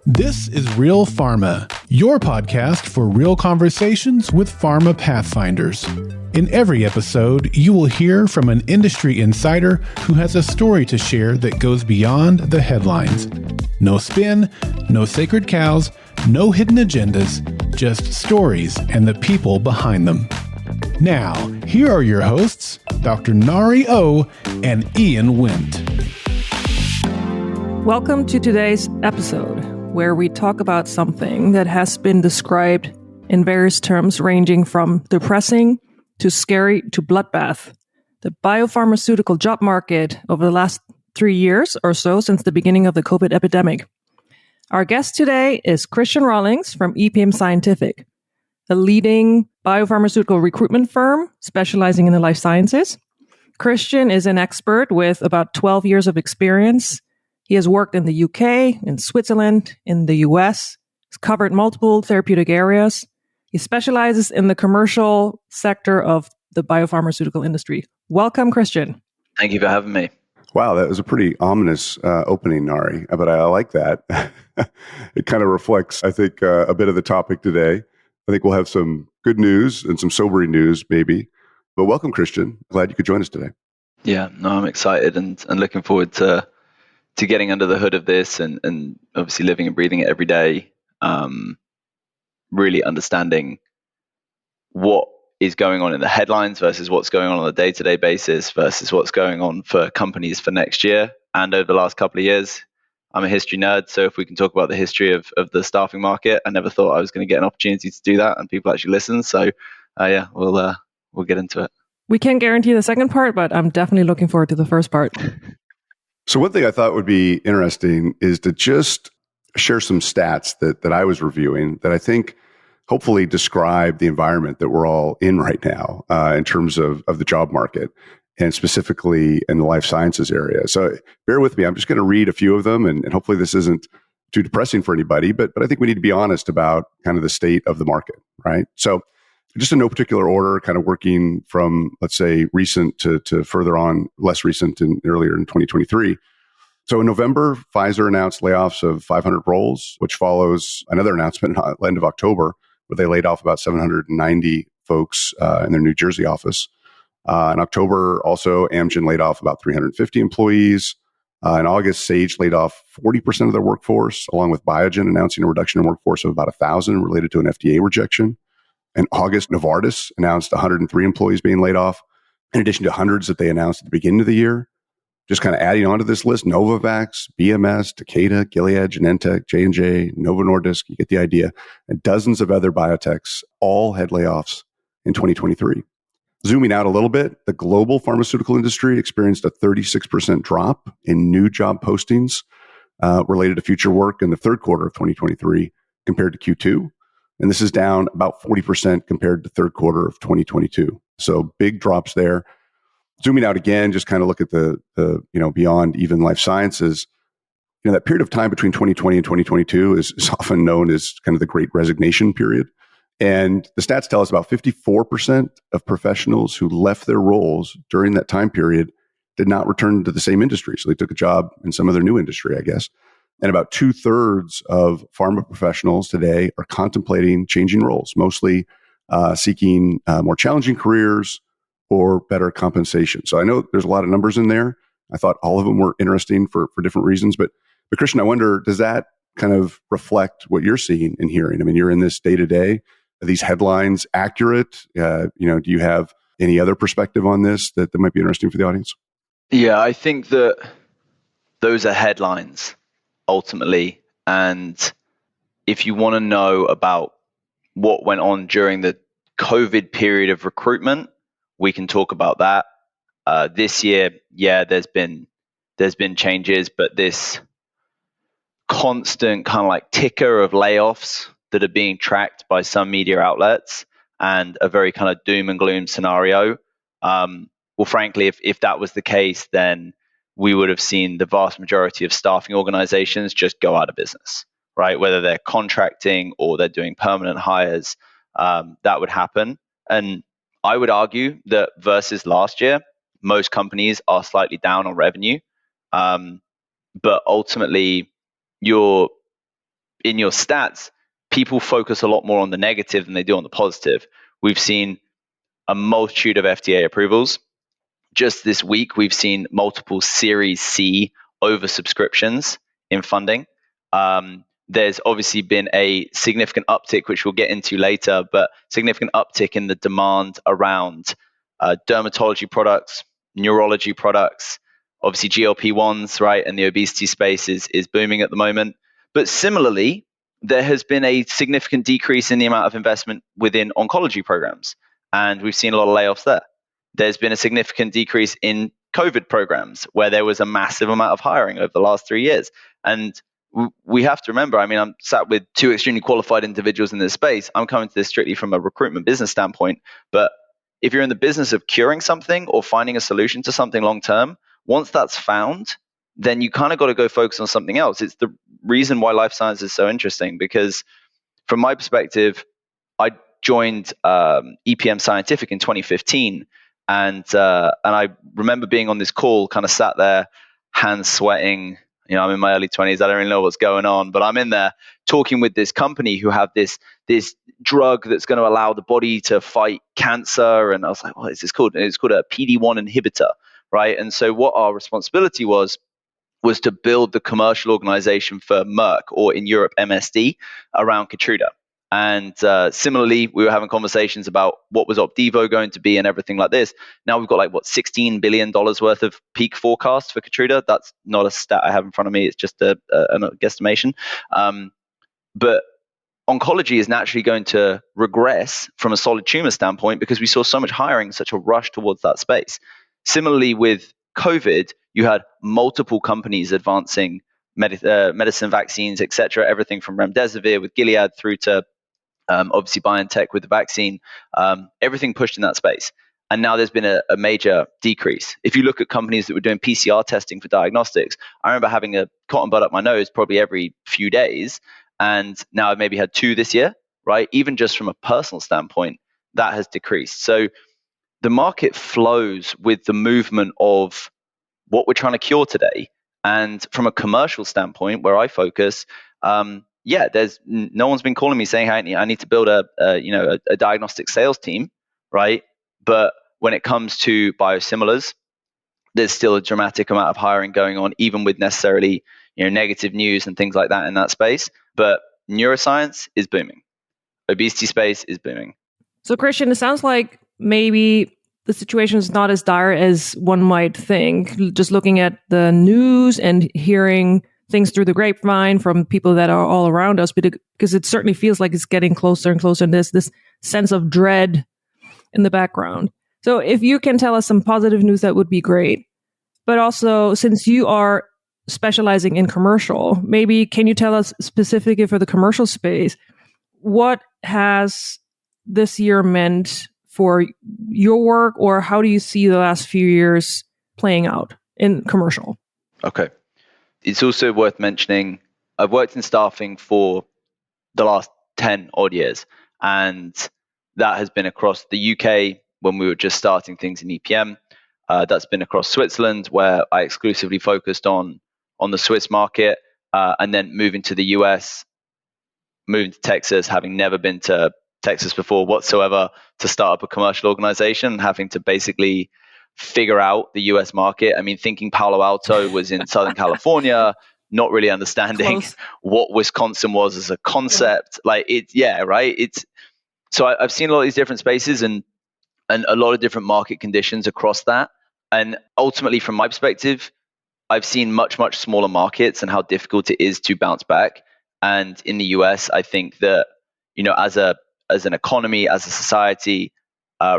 This is Real Pharma, your podcast for real conversations with pharma pathfinders. In every episode, you will hear from an industry insider who has a story to share that goes beyond the headlines. No spin, no sacred cows, no hidden agendas, just stories and the people behind them. Now, here are your hosts, Dr. Nari O and Ian Wint. Welcome to today's episode, where we talk about something that has been described in various terms ranging from depressing to scary to bloodbath. The biopharmaceutical job market over the last 3 years or so since the beginning of the COVID epidemic. Our guest today is Kristiaan Rawlings from EPM Scientific, a leading biopharmaceutical recruitment firm specializing in the life sciences. Kristiaan is an expert with about 12 years of experience. He has worked in the UK, in Switzerland, in the US. He's covered multiple therapeutic areas. He specializes in the commercial sector of the biopharmaceutical industry. Welcome, Kristiaan. Thank you for having me. Wow, that was a pretty ominous opening, Nari, but I like that. It kind of reflects, I think, a bit of the topic today. I think we'll have some good news and some sobering news, maybe. But welcome, Kristiaan. Glad you could join us today. Yeah, no, I'm excited and looking forward to getting under the hood of this and obviously living and breathing it every day, really understanding what is going on in the headlines versus what's going on a day-to-day basis versus what's going on for companies for next year and over the last couple of years. I'm a history nerd, so if we can talk about the history of the staffing market, I never thought I was going to get an opportunity to do that and people actually listen. So yeah, we'll get into it. We can't guarantee the second part, but I'm definitely looking forward to the first part. So one thing I thought would be interesting is to just share some stats that I was reviewing that I think hopefully describe the environment that we're all in right now in terms of the job market and specifically in the life sciences area. So bear with me. I'm just going to read a few of them and hopefully this isn't too depressing for anybody, but I think we need to be honest about kind of the state of the market, right? So just in no particular order, kind of working from, let's say, recent to further on, less recent and earlier in 2023. So in November, Pfizer announced layoffs of 500 roles, which follows another announcement at the end of October, where they laid off about 790 folks in their New Jersey office. In October, also, Amgen laid off about 350 employees. In August, Sage laid off 40% of their workforce, along with Biogen announcing a reduction in workforce of about 1,000 related to an FDA rejection. In August, Novartis announced 103 employees being laid off, in addition to hundreds that they announced at the beginning of the year. Just kind of adding on to this list, Novavax, BMS, Takeda, Gilead, Genentech, J&J, Novo Nordisk, you get the idea, and dozens of other biotechs all had layoffs in 2023. Zooming out a little bit, the global pharmaceutical industry experienced a 36% drop in new job postings related to future work in the third quarter of 2023 compared to Q2. And this is down about 40% compared to third quarter of 2022. So big drops there. Zooming out again, just kind of look at the beyond even life sciences. That period of time between 2020 and 2022 is often known as kind of the Great Resignation period. And the stats tell us about 54% of professionals who left their roles during that time period did not return to the same industry. So they took a job in some other new industry, I guess. And about 2/3 of pharma professionals today are contemplating changing roles, mostly seeking more challenging careers or better compensation. So I know there's a lot of numbers in there. I thought all of them were interesting for different reasons. But Kristiaan, I wonder, does that kind of reflect what you're seeing and hearing? I mean, you're in this day to day. Are these headlines accurate? Do you have any other perspective on this that might be interesting for the audience? Yeah, I think that those are headlines ultimately. And if you want to know about what went on during the COVID period of recruitment, we can talk about that. This year, yeah, there's been changes, but this constant kind of like ticker of layoffs that are being tracked by some media outlets and a very kind of doom and gloom scenario. Well, frankly, if that was the case, then we would have seen the vast majority of staffing organizations just go out of business, right? Whether they're contracting or they're doing permanent hires, that would happen. And I would argue that versus last year, most companies are slightly down on revenue. But ultimately, in your stats, people focus a lot more on the negative than they do on the positive. We've seen a multitude of FDA approvals. Just this week, we've seen multiple Series C oversubscriptions in funding. There's obviously been a significant uptick, which we'll get into later, but significant uptick in the demand around dermatology products, neurology products, obviously GLP-1s, right? And the obesity space is booming at the moment. But similarly, there has been a significant decrease in the amount of investment within oncology programs. And we've seen a lot of layoffs there. There's been a significant decrease in COVID programs where there was a massive amount of hiring over the last 3 years. And we have to remember, I mean, I'm sat with two extremely qualified individuals in this space. I'm coming to this strictly from a recruitment business standpoint. But if you're in the business of curing something or finding a solution to something long term, once that's found, then you kind of got to go focus on something else. It's the reason why life science is so interesting, because from my perspective, I joined EPM Scientific in 2015. And I remember being on this call, kind of sat there, hands sweating. You know, I'm in my early 20s. I don't really know what's going on, but I'm in there talking with this company who have this drug that's going to allow the body to fight cancer. And I was like, what is this called? And it's called a PD-1 inhibitor, right? And so what our responsibility was to build the commercial organization for Merck, or in Europe, MSD, around Keytruda. And similarly, we were having conversations about what was Opdivo going to be and everything like this. Now we've got like, $16 billion worth of peak forecast for Keytruda. That's not a stat I have in front of me. It's just a guesstimation. But oncology is naturally going to regress from a solid tumor standpoint because we saw so much hiring, such a rush towards that space. Similarly, with COVID, you had multiple companies advancing medicine, vaccines, etc. Everything from remdesivir with Gilead through to obviously BioNTech with the vaccine, everything pushed in that space. And now there's been a major decrease. If you look at companies that were doing PCR testing for diagnostics, I remember having a cotton bud up my nose probably every few days. And now I've maybe had 2 this year, right? Even just from a personal standpoint, that has decreased. So the market flows with the movement of what we're trying to cure today. And from a commercial standpoint, where I focus, there's no one's been calling me saying, hey, I need to build a diagnostic sales team, right? But when it comes to biosimilars, there's still a dramatic amount of hiring going on, even with necessarily negative news and things like that in that space. But neuroscience is booming. Obesity space is booming. So, Kristiaan, it sounds like maybe the situation is not as dire as one might think. Just looking at the news and hearing things through the grapevine from people that are all around us, because it certainly feels like it's getting closer and closer, and there's this sense of dread in the background. So if you can tell us some positive news, that would be great. But also, since you are specializing in commercial, maybe can you tell us specifically for the commercial space, what has this year meant for your work, or how do you see the last few years playing out in commercial? Okay. It's also worth mentioning, I've worked in staffing for the last 10 odd years, and that has been across the UK when we were just starting things in EPM. That's been across Switzerland, where I exclusively focused on the Swiss market, and then moving to the US, moving to Texas, having never been to Texas before whatsoever, to start up a commercial organization, having to basically figure out the US market. I mean, thinking Palo Alto was in Southern California, not really understanding what Wisconsin was as a concept. So I've seen a lot of these different spaces and a lot of different market conditions across that. And ultimately, from my perspective, I've seen much, much smaller markets and how difficult it is to bounce back. And in the US, I think that, as an economy, as a society,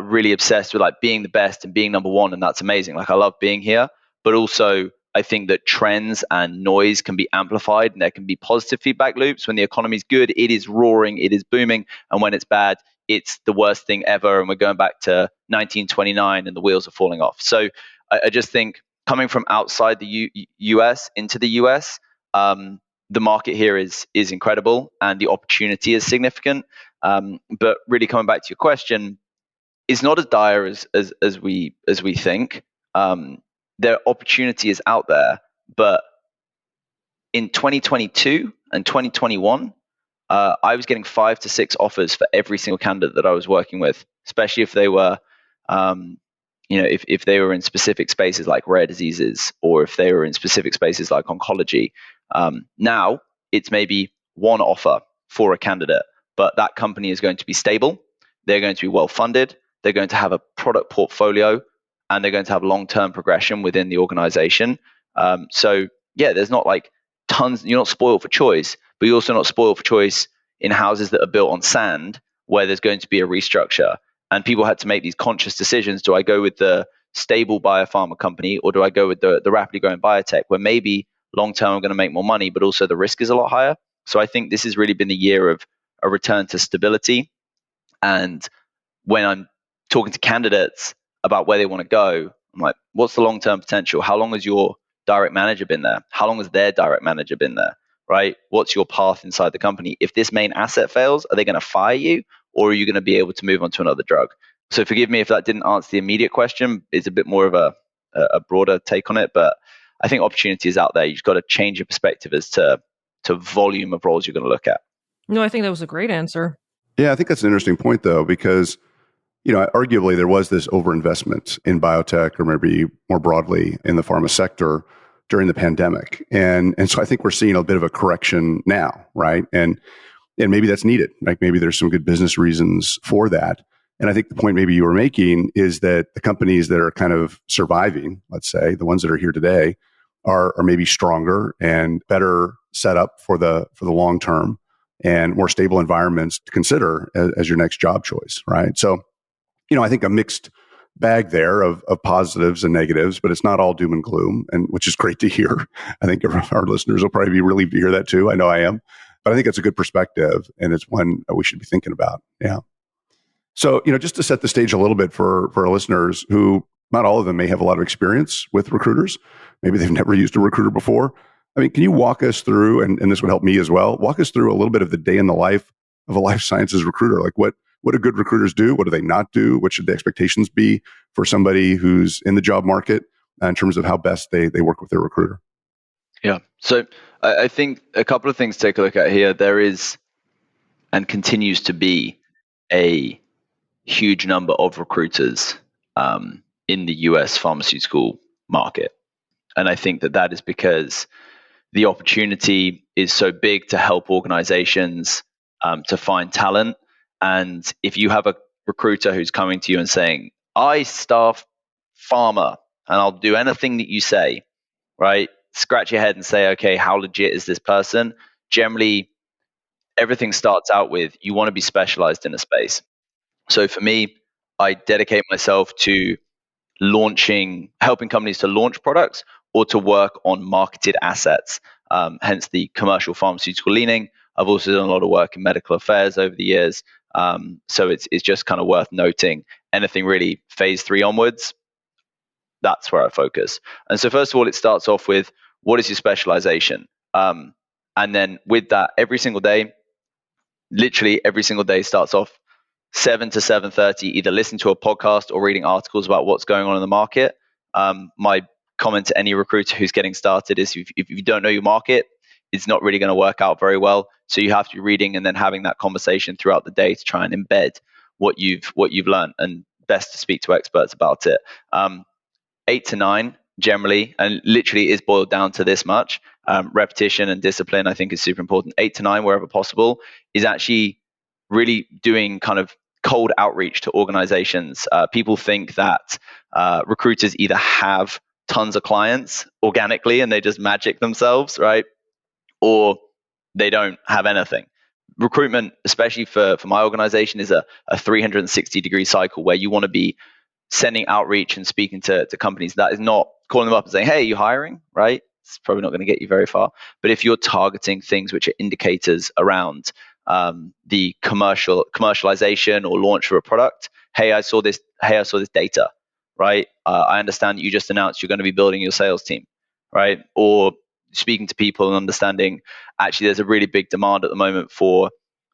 really obsessed with being the best and being number one, and that's amazing. I love being here, but also I think that trends and noise can be amplified, and there can be positive feedback loops. When the economy's good, it is roaring, it is booming, and when it's bad, it's the worst thing ever, and we're going back to 1929 and the wheels are falling off. So I just think coming from outside the US into the US, the market here is incredible and the opportunity is significant. But really coming back to your question, it's not as dire as we think. Their opportunity is out there, but in 2022 and 2021, I was getting 5 to 6 offers for every single candidate that I was working with, especially if they were, if they were in specific spaces like rare diseases, or if they were in specific spaces like oncology. Now it's maybe one offer for a candidate, but that company is going to be stable. They're going to be well funded. They're going to have a product portfolio, and they're going to have long-term progression within the organization. So yeah, there's not like tons. You're not spoiled for choice, but you're also not spoiled for choice in houses that are built on sand, where there's going to be a restructure. And people had to make these conscious decisions. Do I go with the stable biopharma company, or do I go with the rapidly growing biotech, where maybe long-term I'm going to make more money, but also the risk is a lot higher? So I think this has really been the year of a return to stability. And when I'm talking to candidates about where they want to go, I'm like, what's the long-term potential? How long has your direct manager been there? How long has their direct manager been there? Right? What's your path inside the company? If this main asset fails, are they going to fire you, or are you going to be able to move on to another drug? So forgive me if that didn't answer the immediate question. It's a bit more of a broader take on it, but I think opportunity is out there. You've got to change your perspective as to volume of roles you're going to look at. No, I think that was a great answer. Yeah, I think that's an interesting point, though, because arguably there was this overinvestment in biotech, or maybe more broadly in the pharma sector during the pandemic, and so I think we're seeing a bit of a correction now, right? And maybe that's needed. Like maybe there's some good business reasons for that. And I think the point maybe you were making is that the companies that are kind of surviving, let's say, the ones that are here today, are maybe stronger and better set up for the long term, and more stable environments to consider as your next job choice, right? So, I think a mixed bag there of positives and negatives, but it's not all doom and gloom, and which is great to hear. I think our listeners will probably be relieved to hear that too. I know I am. But I think it's a good perspective, and it's one we should be thinking about. Yeah. So, just to set the stage a little bit for our listeners who, not all of them may have a lot of experience with recruiters. Maybe they've never used a recruiter before. I mean, can you walk us through, and this would help me as well, walk us through a little bit of the day in the life of a life sciences recruiter? Like what do good recruiters do? What do they not do? What should the expectations be for somebody who's in the job market in terms of how best they work with their recruiter? Yeah. So I think a couple of things to take a look at here. There is and continues to be a huge number of recruiters in the US pharmaceutical market. And I think that is because the opportunity is so big to help organizations to find talent. And if you have a recruiter who's coming to you and saying, I staff Pharma and I'll do anything that you say, right? Scratch your head and say, okay, how legit is this person? Generally, everything starts out with you want to be specialized in a space. So for me, I dedicate myself to helping companies to launch products or to work on marketed assets, hence the commercial pharmaceutical leaning. I've also done a lot of work in medical affairs over the years. So it's just kind of worth noting, anything really phase 3 onwards, that's where I focus. And so first of all, it starts off with, what is your specialization? And then with that, every single day, literally every single day starts off 7 to 7:30, either listen to a podcast or reading articles about what's going on in the market. My comment to any recruiter who's getting started is if you don't know your market, it's not really going to work out very well. So you have to be reading and then having that conversation throughout the day to try and embed what you've learned, and best to speak to experts about it. 8 to 9 generally, and literally is boiled down to this much. Repetition and discipline, I think, is super important. 8 to 9, wherever possible, is actually really doing kind of cold outreach to organizations. People think that recruiters either have tons of clients organically and they just magic themselves, right? Or they don't have anything. Recruitment, especially for my organization, is a 360-degree cycle where you want to be sending outreach and speaking to companies. That is not calling them up and saying, hey, are you hiring, right? It's probably not going to get you very far. But if you're targeting things which are indicators around the commercialization or launch of a product, hey, I saw this data, right? I understand that you just announced you're going to be building your sales team, right? Or speaking to people and understanding, actually, there's a really big demand at the moment for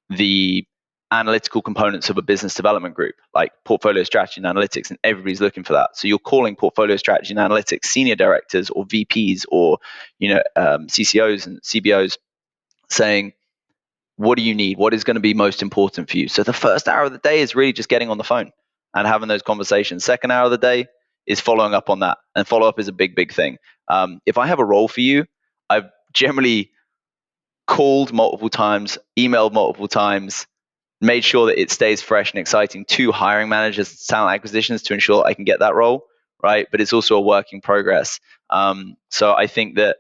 the analytical components of a business development group, like portfolio strategy and analytics, and everybody's looking for that. So you're calling portfolio strategy and analytics senior directors or VPs or CCOs and CBOs, saying, what do you need? What is going to be most important for you? So the first hour of the day is really just getting on the phone and having those conversations. Second hour of the day is following up on that. And follow up is a big, big thing. If I have a role for you, I've generally called multiple times, emailed multiple times, made sure that it stays fresh and exciting to hiring managers, talent acquisitions to ensure I can get that role, right? But it's also a work in progress. So I think that,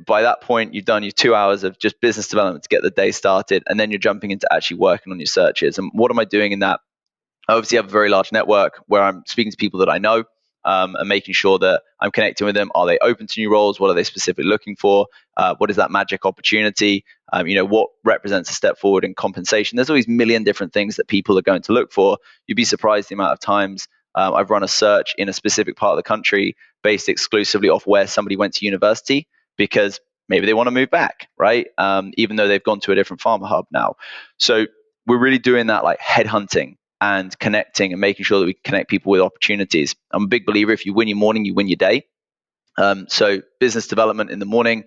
by that point, you've done your 2 hours of just business development to get the day started, and then you're jumping into actually working on your searches. And what am I doing in that? I obviously have a very large network where I'm speaking to people that I know, and making sure that I'm connecting with them. Are they open to new roles? What are they specifically looking for? What is that magic opportunity? What represents a step forward in compensation? There's always a million different things that people are going to look for. You'd be surprised the amount of times I've run a search in a specific part of the country based exclusively off where somebody went to university, because maybe they want to move back, right? Even though they've gone to a different pharma hub now. So we're really doing that, like headhunting and connecting and making sure that we connect people with opportunities. I'm a big believer, if you win your morning, you win your day. So business development in the morning,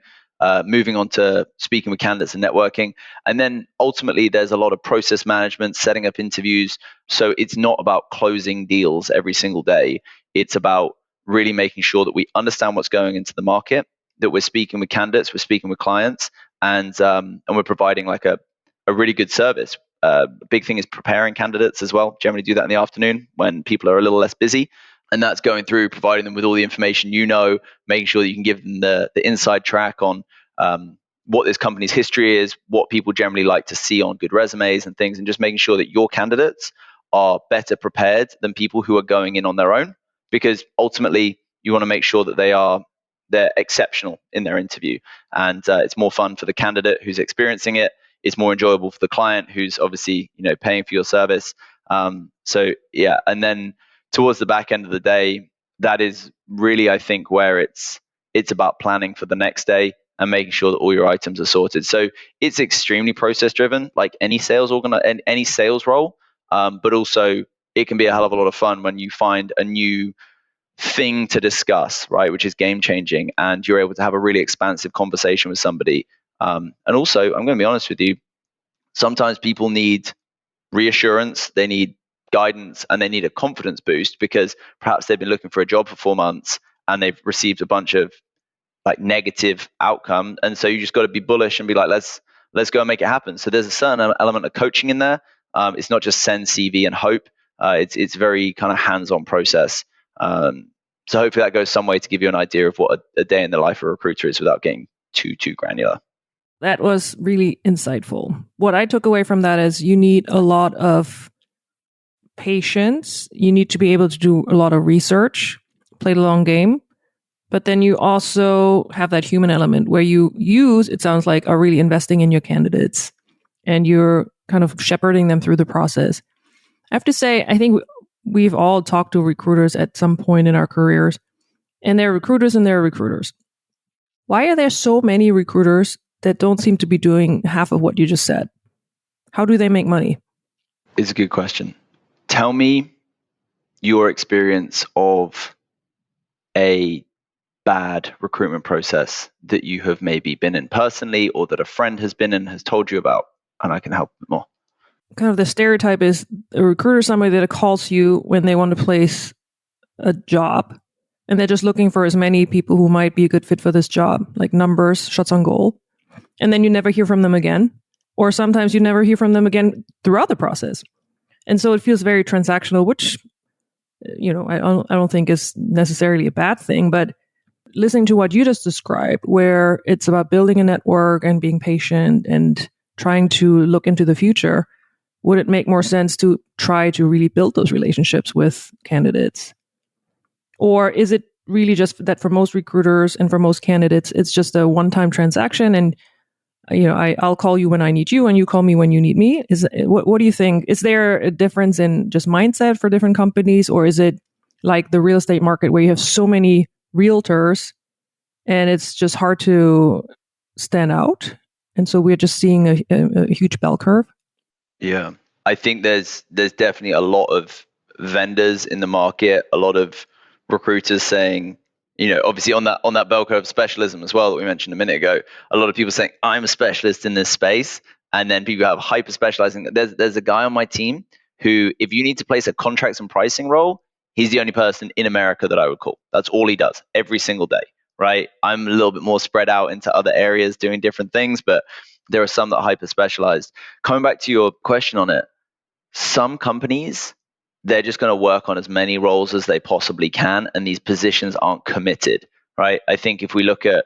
moving on to speaking with candidates and networking. And then ultimately there's a lot of process management, setting up interviews. So it's not about closing deals every single day. It's about really making sure that we understand what's going into the market, that we're speaking with candidates, we're speaking with clients, and we're providing like a really good service. A big thing is preparing candidates as well. Generally do that in the afternoon when people are a little less busy. And that's going through providing them with all the information, making sure that you can give them the inside track on what this company's history is, what people generally like to see on good resumes and things, and just making sure that your candidates are better prepared than people who are going in on their own. Because ultimately, you want to make sure that they're exceptional in their interview. And it's more fun for the candidate who's experiencing it. It's more enjoyable for the client who's obviously, paying for your service. So yeah, and then towards the back end of the day, that is really, I think, where it's about planning for the next day and making sure that all your items are sorted. So it's extremely process driven, like any sales any sales role, but also it can be a hell of a lot of fun when you find a new thing to discuss, right, which is game changing, and you're able to have a really expansive conversation with somebody. And also, I'm going to be honest with you, sometimes people need reassurance, they need guidance, and they need a confidence boost because perhaps they've been looking for a job for 4 months and they've received a bunch of like negative outcome. And so you just got to be bullish and be like, let's go and make it happen. So there's a certain element of coaching in there. It's not just send CV and hope. It's very kind of hands-on process. So hopefully that goes some way to give you an idea of what a day in the life of a recruiter is without getting too granular. That was really insightful. What I took away from that is you need a lot of patience. You need to be able to do a lot of research, play the long game. But then you also have that human element where it sounds like, are really investing in your candidates and you're kind of shepherding them through the process. I have to say, I think we've all talked to recruiters at some point in our careers, and they're recruiters and they're recruiters. Why are there so many recruiters that don't seem to be doing half of what you just said? How do they make money? It's a good question. Tell me your experience of a bad recruitment process that you have maybe been in personally or that a friend has been in, has told you about, and I can help more. Kind of the stereotype is a recruiter, somebody that calls you when they want to place a job, and they're just looking for as many people who might be a good fit for this job, like numbers, shots on goal. And then you never hear from them again. Or sometimes you never hear from them again throughout the process. And so it feels very transactional, which, I don't think is necessarily a bad thing. But listening to what you just described, where it's about building a network and being patient and trying to look into the future, would it make more sense to try to really build those relationships with candidates? Or is it really just that for most recruiters and for most candidates, it's just a one-time transaction and I'll call you when I need you and you call me when you need me? What do you think? Is there a difference in just mindset for different companies, or is it like the real estate market where you have so many realtors and it's just hard to stand out? And so we're just seeing a huge bell curve. Yeah, I think there's definitely a lot of vendors in the market, a lot of recruiters saying, obviously on that bell curve specialism as well that we mentioned a minute ago, a lot of people saying, I'm a specialist in this space. and then people have hyper specializing. There's a guy on my team who, if you need to place a contracts and pricing role, he's the only person in America that I would call. That's all he does every single day, right? I'm a little bit more spread out into other areas doing different things, but there are some that are hyper specialized. Coming back to your question on it, some companies, they're just going to work on as many roles as they possibly can, and these positions aren't committed, right? I think if we look at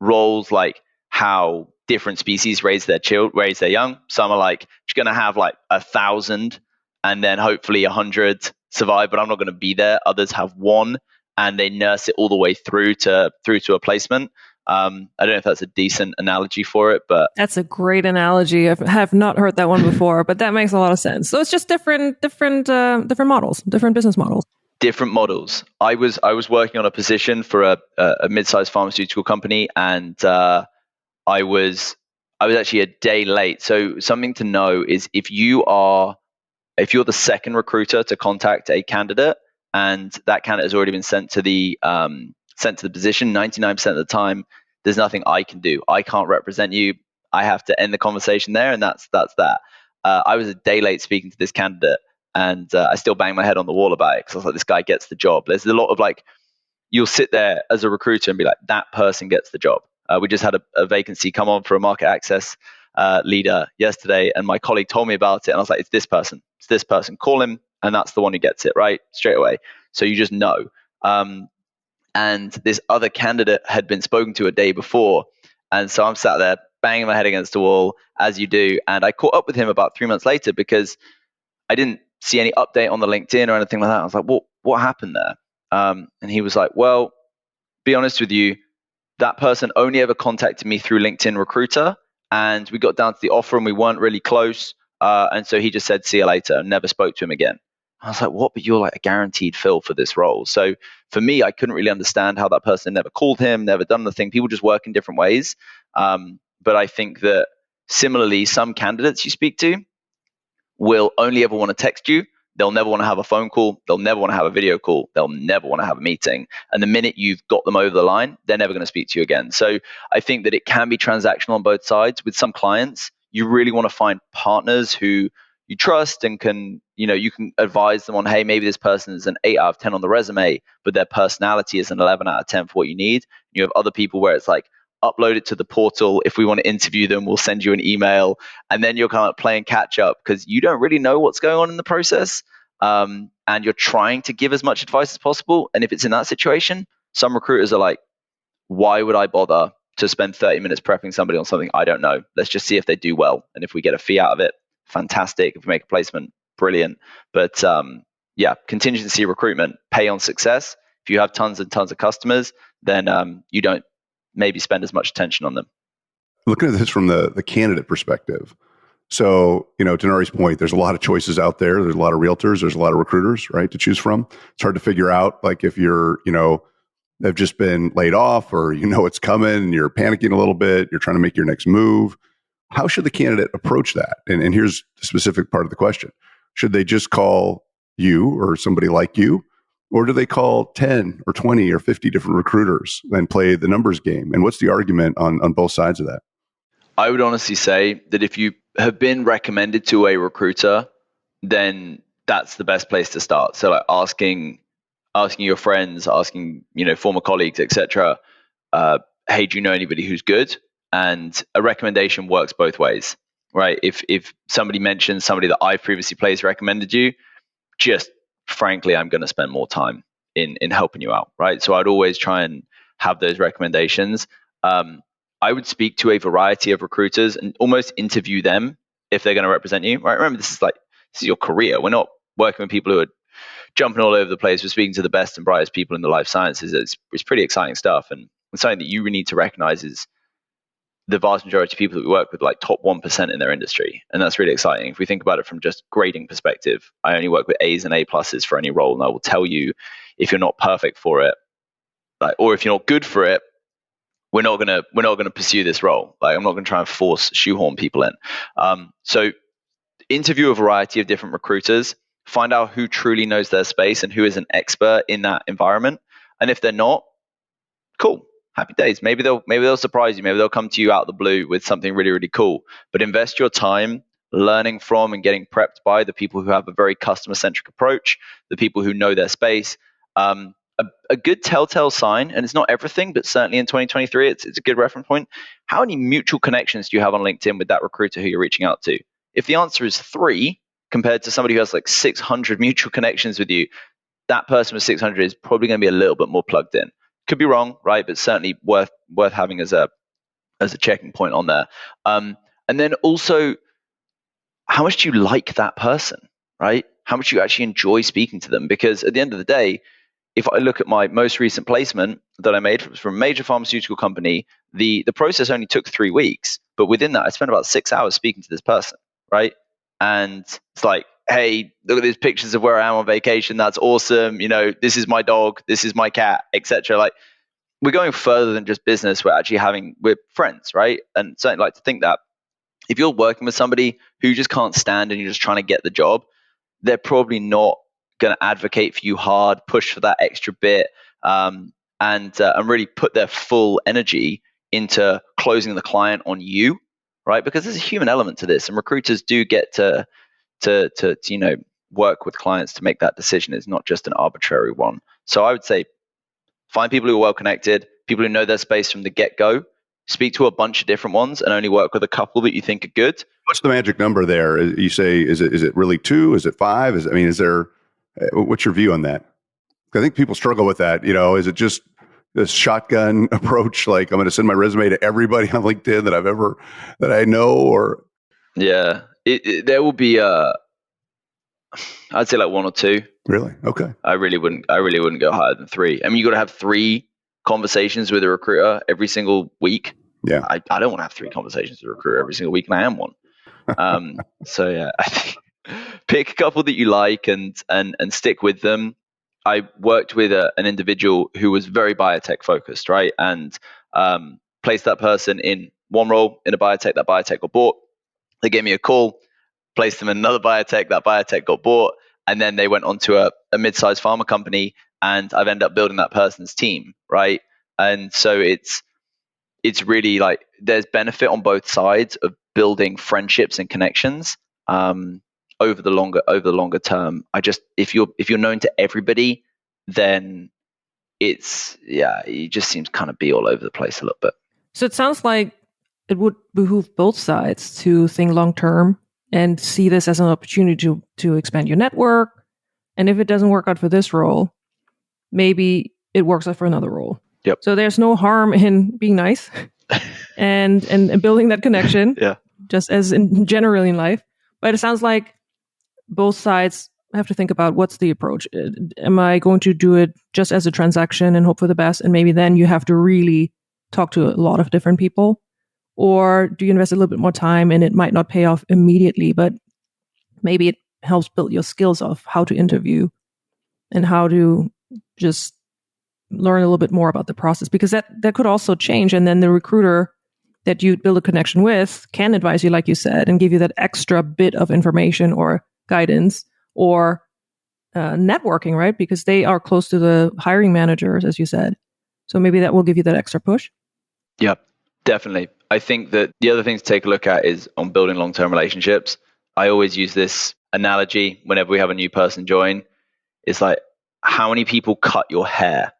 roles like how different species raise their young, some are like, you're going to have like 1,000 and then hopefully 100 survive, but I'm not going to be there. Others have one and they nurse it all the way through to a placement. I don't know if that's a decent analogy for it, but that's a great analogy. I have not heard that one before, but that makes a lot of sense. So it's just different models, different business models. Different models. I was working on a position for a mid-sized pharmaceutical company, and I was actually a day late. So something to know is if you're the second recruiter to contact a candidate, and that candidate has already been sent to the position, 99% of the time, there's nothing I can do. I can't represent you. I have to end the conversation there, and that's that. I was a day late speaking to this candidate, and I still bang my head on the wall about it because I was like, this guy gets the job. There's a lot of like, you'll sit there as a recruiter and be like, that person gets the job. We just had a vacancy come on for a market access leader yesterday, and my colleague told me about it, and I was like, it's this person. Call him, and that's the one who gets it, right? Straight away. So you just know. And this other candidate had been spoken to a day before, and so I'm sat there banging my head against the wall, as you do, and I caught up with him about 3 months later because I didn't see any update on the LinkedIn or anything like that. I was like, what happened there? And he was like, well, be honest with you, that person only ever contacted me through LinkedIn Recruiter, and we got down to the offer and we weren't really close. And so he just said, see you later, and never spoke to him again. I was like, what? But you're like a guaranteed fill for this role. So for me, I couldn't really understand how that person never called him, never done the thing. People just work in different ways. But I think that similarly, some candidates you speak to will only ever want to text you. They'll never want to have a phone call. They'll never want to have a video call. They'll never want to have a meeting. And the minute you've got them over the line, they're never going to speak to you again. So I think that it can be transactional on both sides. With some clients, you really want to find partners who you trust and can, you can advise them on, hey, maybe this person is an 8 out of 10 on the resume, but their personality is an 11 out of 10 for what you need. You have other people where it's like, upload it to the portal. If we want to interview them, we'll send you an email. And then you're kind of playing catch up because you don't really know what's going on in the process. And you're trying to give as much advice as possible. And if it's in that situation, some recruiters are like, why would I bother to spend 30 minutes prepping somebody on something I don't know? Let's just see if they do well. And if we get a fee out of it, fantastic. If we make a placement, brilliant. But contingency recruitment, pay on success. If you have tons and tons of customers, then you don't maybe spend as much attention on them. Looking at this from the candidate perspective. So, to Nari's point, there's a lot of choices out there. There's a lot of realtors. There's a lot of recruiters, right, to choose from. It's hard to figure out, like, if you're, have just been laid off or it's coming and you're panicking a little bit, you're trying to make your next move. How should the candidate approach that? And here's the specific part of the question. Should they just call you or somebody like you? Or do they call 10 or 20 or 50 different recruiters and play the numbers game? And what's the argument on both sides of that? I would honestly say that if you have been recommended to a recruiter, then that's the best place to start. So like asking your friends, asking, former colleagues, etc. Hey, do you know anybody who's good? And a recommendation works both ways, right? If somebody mentions somebody that I've previously placed recommended you, just frankly, I'm going to spend more time in helping you out, right? So I'd always try and have those recommendations. I would speak to a variety of recruiters and almost interview them if they're going to represent you, right? Remember, this is your career. We're not working with people who are jumping all over the place. We're speaking to the best and brightest people in the life sciences. It's pretty exciting stuff. And something that you really need to recognize is the vast majority of people that we work with, like top 1% in their industry. And that's really exciting. If we think about it from just grading perspective, I only work with A's and A pluses for any role. And I will tell you, if you're not perfect for it, or if you're not good for it, we're not gonna pursue this role. I'm not gonna try and shoehorn people in. So interview a variety of different recruiters, find out who truly knows their space and who is an expert in that environment. And if they're not, cool. happy days. Maybe they'll surprise you. Maybe they'll come to you out of the blue with something really, really cool. But invest your time learning from and getting prepped by the people who have a very customer-centric approach, the people who know their space. A good telltale sign, and it's not everything, but certainly in 2023, it's a good reference point. How many mutual connections do you have on LinkedIn with that recruiter who you're reaching out to? If the answer is 3, compared to somebody who has like 600 mutual connections with you, that person with 600 is probably going to be a little bit more plugged in. Could be wrong, right? But certainly worth having as a checking point on there. And then also, how much do you like that person, right? How much do you actually enjoy speaking to them? Because at the end of the day, if I look at my most recent placement that I made from a major pharmaceutical company, the process only took 3 weeks, but within that, I spent about 6 hours speaking to this person, right? And it's like, hey, look at these pictures of where I am on vacation. That's awesome. This is my dog. This is my cat, etc. Like, we're going further than just business. We're friends, right? And certainly like to think that if you're working with somebody who you just can't stand and you're just trying to get the job, they're probably not going to advocate for you hard, push for that extra bit, and really put their full energy into closing the client on you, right? Because there's a human element to this, and recruiters do get to work with clients to make that decision. It's not just an arbitrary one. So I would say find people who are well connected, people who know their space from the get-go. Speak to a bunch of different ones and only work with a couple that you think are good. What's the magic number there? You say, is it really 2? Is it 5? Is there? What's your view on that? I think people struggle with that. Is it just this shotgun approach? Like, I'm going to send my resume to everybody on LinkedIn that I know, or yeah, there will be I'd say like 1 or 2. Really? Okay. I really wouldn't go higher than 3. I mean, you got to have 3 conversations with a recruiter every single week. Yeah. I don't want to have 3 conversations with a recruiter every single week, and I am one. So yeah, I think pick a couple that you like and stick with them. I worked with an individual who was very biotech focused, right? And placed that person in one role in a biotech. That biotech got bought. They gave me a call, placed them in another biotech. That biotech got bought, and then they went on to a mid-sized pharma company, and I've ended up building that person's team, right? And so it's really like there's benefit on both sides of building friendships and connections over the longer term. If you're known to everybody, then it just seems kind of be all over the place a little bit. So it sounds like it would behoove both sides to think long term and see this as an opportunity to expand your network. And if it doesn't work out for this role, maybe it works out for another role. Yep. So there's no harm in being nice and building that connection. Yeah. Just as in generally in life. But it sounds like both sides have to think about what's the approach. Am I going to do it just as a transaction and hope for the best? And maybe then you have to really talk to a lot of different people. Or do you invest a little bit more time and it might not pay off immediately, but maybe it helps build your skills of how to interview and how to just learn a little bit more about the process, because that could also change. And then the recruiter that you build a connection with can advise you, like you said, and give you that extra bit of information or guidance or networking, right? Because they are close to the hiring managers, as you said. So maybe that will give you that extra push. Yeah, definitely. I think that the other thing to take a look at is on building long-term relationships. I always use this analogy whenever we have a new person join. It's like, how many people cut your hair?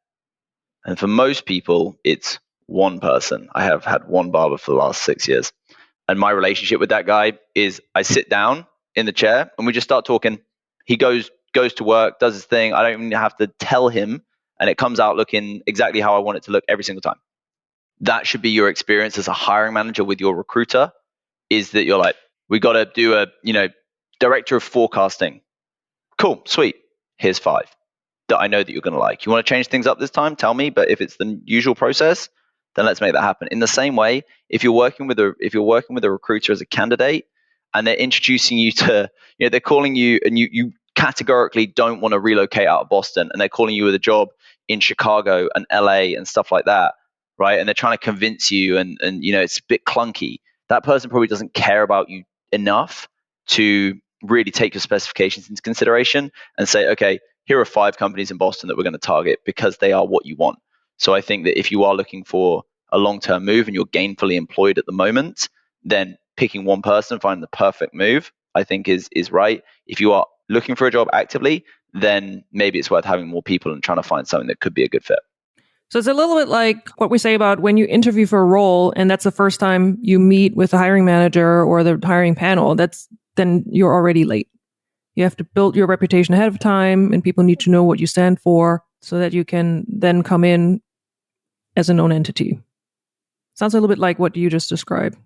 And for most people, it's one person. I have had one barber for the last 6 years. And my relationship with that guy is I sit down in the chair and we just start talking. He goes to work, does his thing. I don't even have to tell him, and it comes out looking exactly how I want it to look every single time. That should be your experience as a hiring manager with your recruiter, is that you're like, we got to do a, director of forecasting. Cool, sweet. Here's 5 that I know that you're going to like. You want to change things up this time? Tell me. But if it's the usual process, then let's make that happen. In the same way, if you're working with a recruiter as a candidate and they're introducing you to, they're calling you and you categorically don't want to relocate out of Boston, and they're calling you with a job in Chicago and LA and stuff like that, right? And they're trying to convince you and it's a bit clunky. That person probably doesn't care about you enough to really take your specifications into consideration and say, okay, here are 5 companies in Boston that we're going to target because they are what you want. So I think that if you are looking for a long-term move and you're gainfully employed at the moment, then picking one person, finding the perfect move, I think is right. If you are looking for a job actively, then maybe it's worth having more people and trying to find something that could be a good fit. So it's a little bit like what we say about when you interview for a role and that's the first time you meet with the hiring manager or the hiring panel, then you're already late. You have to build your reputation ahead of time and people need to know what you stand for so that you can then come in as a known entity. Sounds a little bit like what you just described.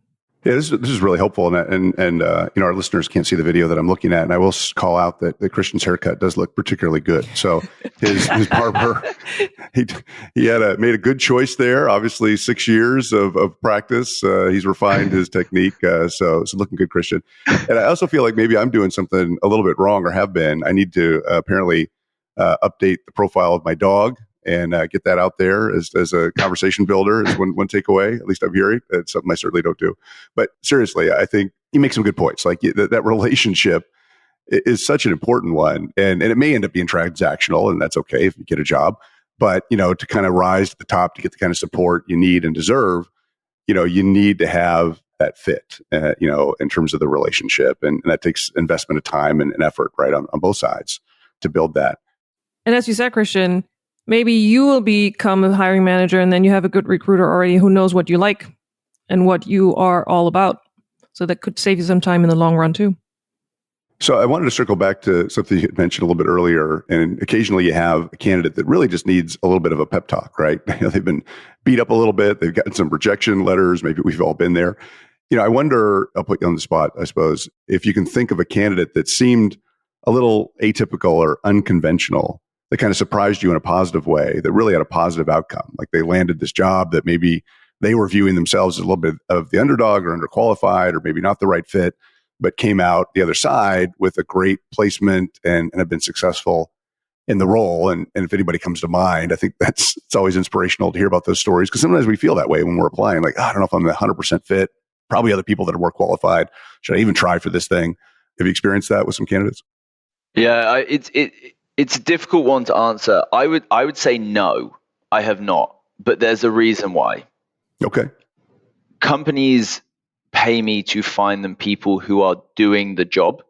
Yeah, this is really helpful, and our listeners can't see the video that I'm looking at, and I will call out that Kristiaan's haircut does look particularly good. So his barber, he had made a good choice there. Obviously, 6 years of practice, he's refined his technique. So looking good, Kristiaan. And I also feel like maybe I'm doing something a little bit wrong, or have been. I need to apparently update the profile of my dog. And get that out there as a conversation builder is one takeaway. At least I'm hearing. It's something I certainly don't do. But seriously, I think you make some good points. Like that relationship is such an important one, and it may end up being transactional, and that's okay if you get a job. But to kind of rise to the top to get the kind of support you need and deserve, you need to have that fit, in terms of the relationship, and that takes investment of time and effort, right, on both sides to build that. And as you said, Kristiaan, maybe you will become a hiring manager and then you have a good recruiter already who knows what you like and what you are all about. So that could save you some time in the long run too. So I wanted to circle back to something you had mentioned a little bit earlier. And occasionally you have a candidate that really just needs a little bit of a pep talk, right? They've been beat up a little bit. They've gotten some rejection letters. Maybe we've all been there. I wonder, I'll put you on the spot, I suppose, if you can think of a candidate that seemed a little atypical or unconventional that kind of surprised you in a positive way, that really had a positive outcome. Like they landed this job that maybe they were viewing themselves as a little bit of the underdog or underqualified or maybe not the right fit, but came out the other side with a great placement and have been successful in the role. And if anybody comes to mind, I think it's always inspirational to hear about those stories, because sometimes we feel that way when we're applying, like, I don't know if I'm 100% fit, probably other people that are more qualified. Should I even try for this thing? Have you experienced that with some candidates? Yeah, it's a difficult one to answer. I would say no, I have not, but there's a reason why. Okay. Companies pay me to find them people who are doing the job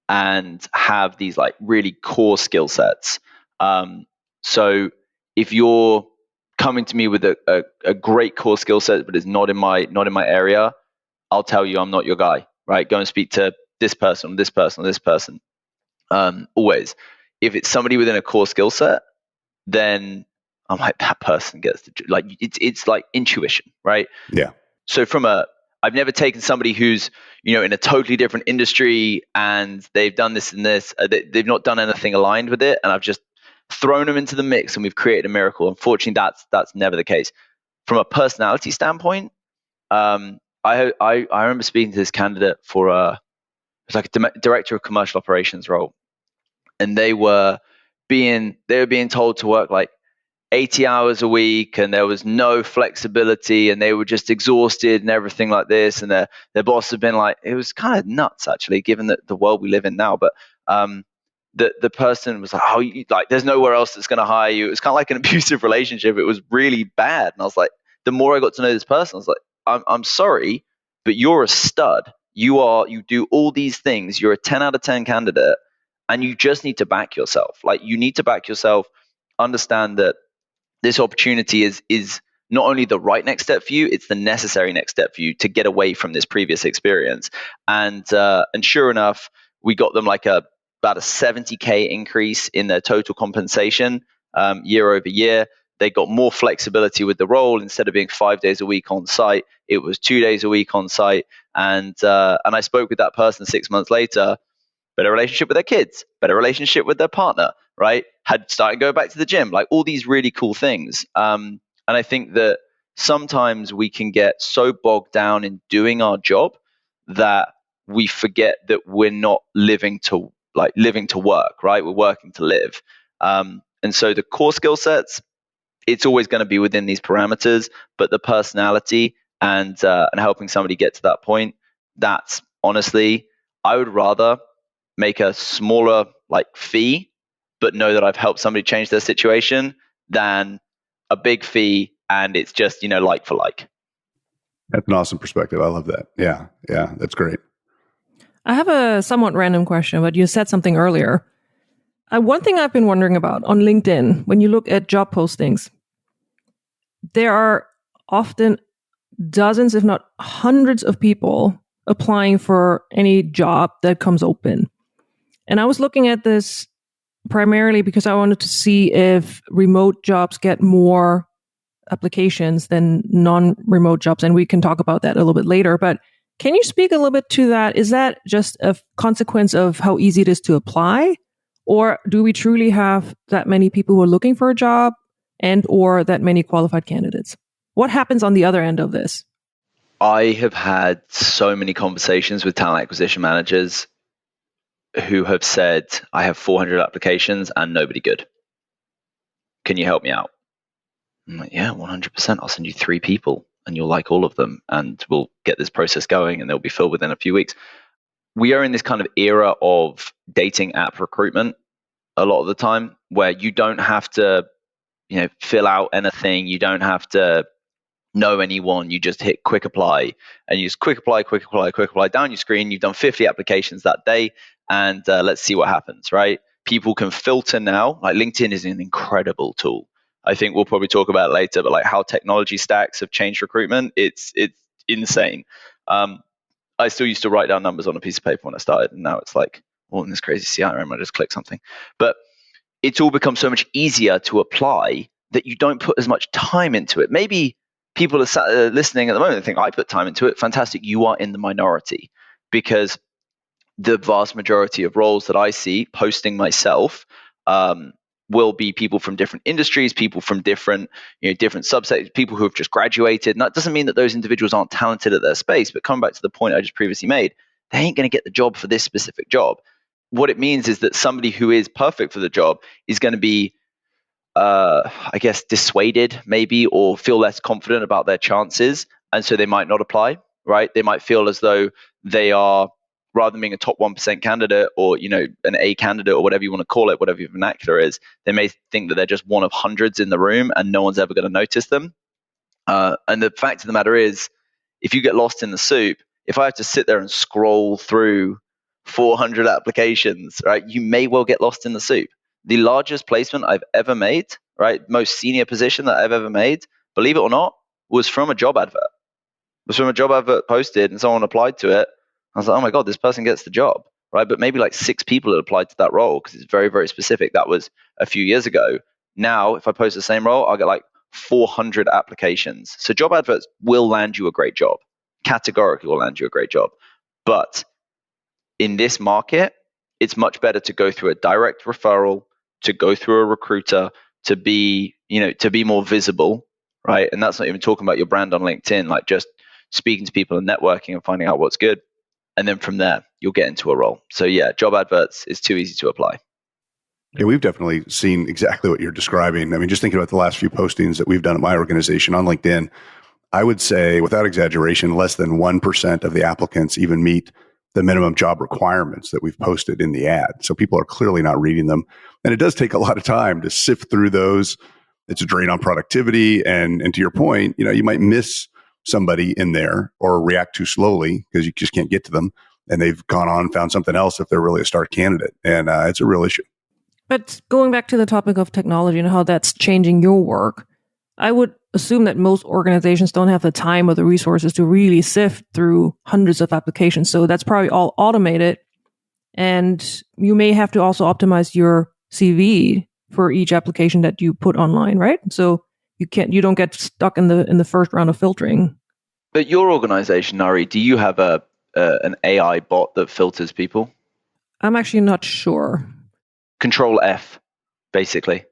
and have these like really core skill sets. So if you're coming to me with a great core skill set, but it's not in my area, I'll tell you I'm not your guy, right? Go and speak to this person, this person, this person. Always. If it's somebody within a core skill set, then I'm like, that person gets like it's like intuition, right? Yeah. So I've never taken somebody who's in a totally different industry and they've done this and this, they've not done anything aligned with it, and I've just thrown them into the mix and we've created a miracle. Unfortunately, that's never the case. From a personality standpoint, I remember speaking to this candidate for it was like a director of commercial operations role. And they were being told to work like 80 hours a week, and there was no flexibility, and they were just exhausted and everything like this. And their boss had been like, it was kind of nuts actually, given the world we live in now. But the person was like, there's nowhere else that's going to hire you. It was kind of like an abusive relationship. It was really bad. And I was like, the more I got to know this person, I was like, I'm sorry, but you're a stud. You do all these things. You're a 10 out of 10 candidate. And you just need to back yourself. Like, you need to back yourself, understand that this opportunity is not only the right next step for you, it's the necessary next step for you to get away from this previous experience. And sure enough, we got them like about a 70K increase in their total compensation year over year. They got more flexibility with the role. Instead of being 5 days a week on site, it was 2 days a week on site. And I spoke with that person 6 months later. Better relationship with their kids, better relationship with their partner, right? Had started going back to the gym, like all these really cool things. And I think that sometimes we can get so bogged down in doing our job that we forget that we're not living to work, right? We're working to live. And so the core skill sets, it's always going to be within these parameters, but the personality and helping somebody get to that point, that's honestly, I would rather make a smaller like fee, but know that I've helped somebody change their situation than a big fee, and it's just, like for like. That's an awesome perspective. I love that. Yeah, that's great. I have a somewhat random question, but you said something earlier. One thing I've been wondering about on LinkedIn, when you look at job postings, there are often dozens, if not hundreds of people applying for any job that comes open. And I was looking at this primarily because I wanted to see if remote jobs get more applications than non-remote jobs. And we can talk about that a little bit later. But can you speak a little bit to that? Is that just a consequence of how easy it is to apply? Or do we truly have that many people who are looking for a job and or that many qualified candidates? What happens on the other end of this? I have had so many conversations with talent acquisition managers who have said, I have 400 applications and nobody good. Can you help me out? I'm like, yeah, 100%. I'll send you 3 people and you'll like all of them and we'll get this process going and they'll be filled within a few weeks. We are in this kind of era of dating app recruitment a lot of the time where you don't have to, fill out anything. You don't have to know anyone. You just hit quick apply and you just quick apply down your screen. You've done 50 applications that day and let's see what happens, right? People can filter now. Like LinkedIn is an incredible tool. I think we'll probably talk about it later, but like how technology stacks have changed recruitment, it's insane. I still used to write down numbers on a piece of paper when I started, and now it's like, well, in this crazy CRM, I just click something. But it's all become so much easier to apply that you don't put as much time into it. Maybe people are listening at the moment and think, I put time into it. Fantastic. You are in the minority because the vast majority of roles that I see posting myself will be people from different industries, people from different subsectors, people who have just graduated. And that doesn't mean that those individuals aren't talented at their space, but coming back to the point I just previously made, they ain't going to get the job for this specific job. What it means is that somebody who is perfect for the job is going to be, dissuaded maybe, or feel less confident about their chances. And so they might not apply, right? They might feel as though they are, rather than being a top 1% candidate or, an A candidate or whatever you want to call it, whatever your vernacular is, they may think that they're just one of hundreds in the room and no one's ever going to notice them. And the fact of the matter is, if you get lost in the soup, if I have to sit there and scroll through 400 applications, right, you may well get lost in the soup. The largest placement I've ever made, right, most senior position that I've ever made, believe it or not, was from a job advert. It was from a job advert posted and someone applied to it. I was like, oh my God, this person gets the job, right? But maybe like 6 people had applied to that role because it's very, very specific. That was a few years ago. Now, if I post the same role, I'll get like 400 applications. So job adverts will land you a great job. Categorically will land you a great job. But in this market, it's much better to go through a direct referral, to go through a recruiter, to be more visible, right? And that's not even talking about your brand on LinkedIn, like just speaking to people and networking and finding out what's good. And then from there, you'll get into a role. So yeah, job adverts is too easy to apply. Yeah, we've definitely seen exactly what you're describing. I mean, just thinking about the last few postings that we've done at my organization on LinkedIn, I would say without exaggeration, less than 1% of the applicants even meet the minimum job requirements that we've posted in the ad. So people are clearly not reading them. And it does take a lot of time to sift through those. It's a drain on productivity. And to your point, you might miss somebody in there or react too slowly because you just can't get to them. And they've gone on, found something else if they're really a star candidate. And it's a real issue. But going back to the topic of technology and how that's changing your work, I would assume that most organizations don't have the time or the resources to really sift through hundreds of applications. So that's probably all automated. And you may have to also optimize your CV for each application that you put online, right? So you don't get stuck in the first round of filtering. But your organization, Nari, do you have an AI bot that filters people? I'm actually not sure. Control F, basically.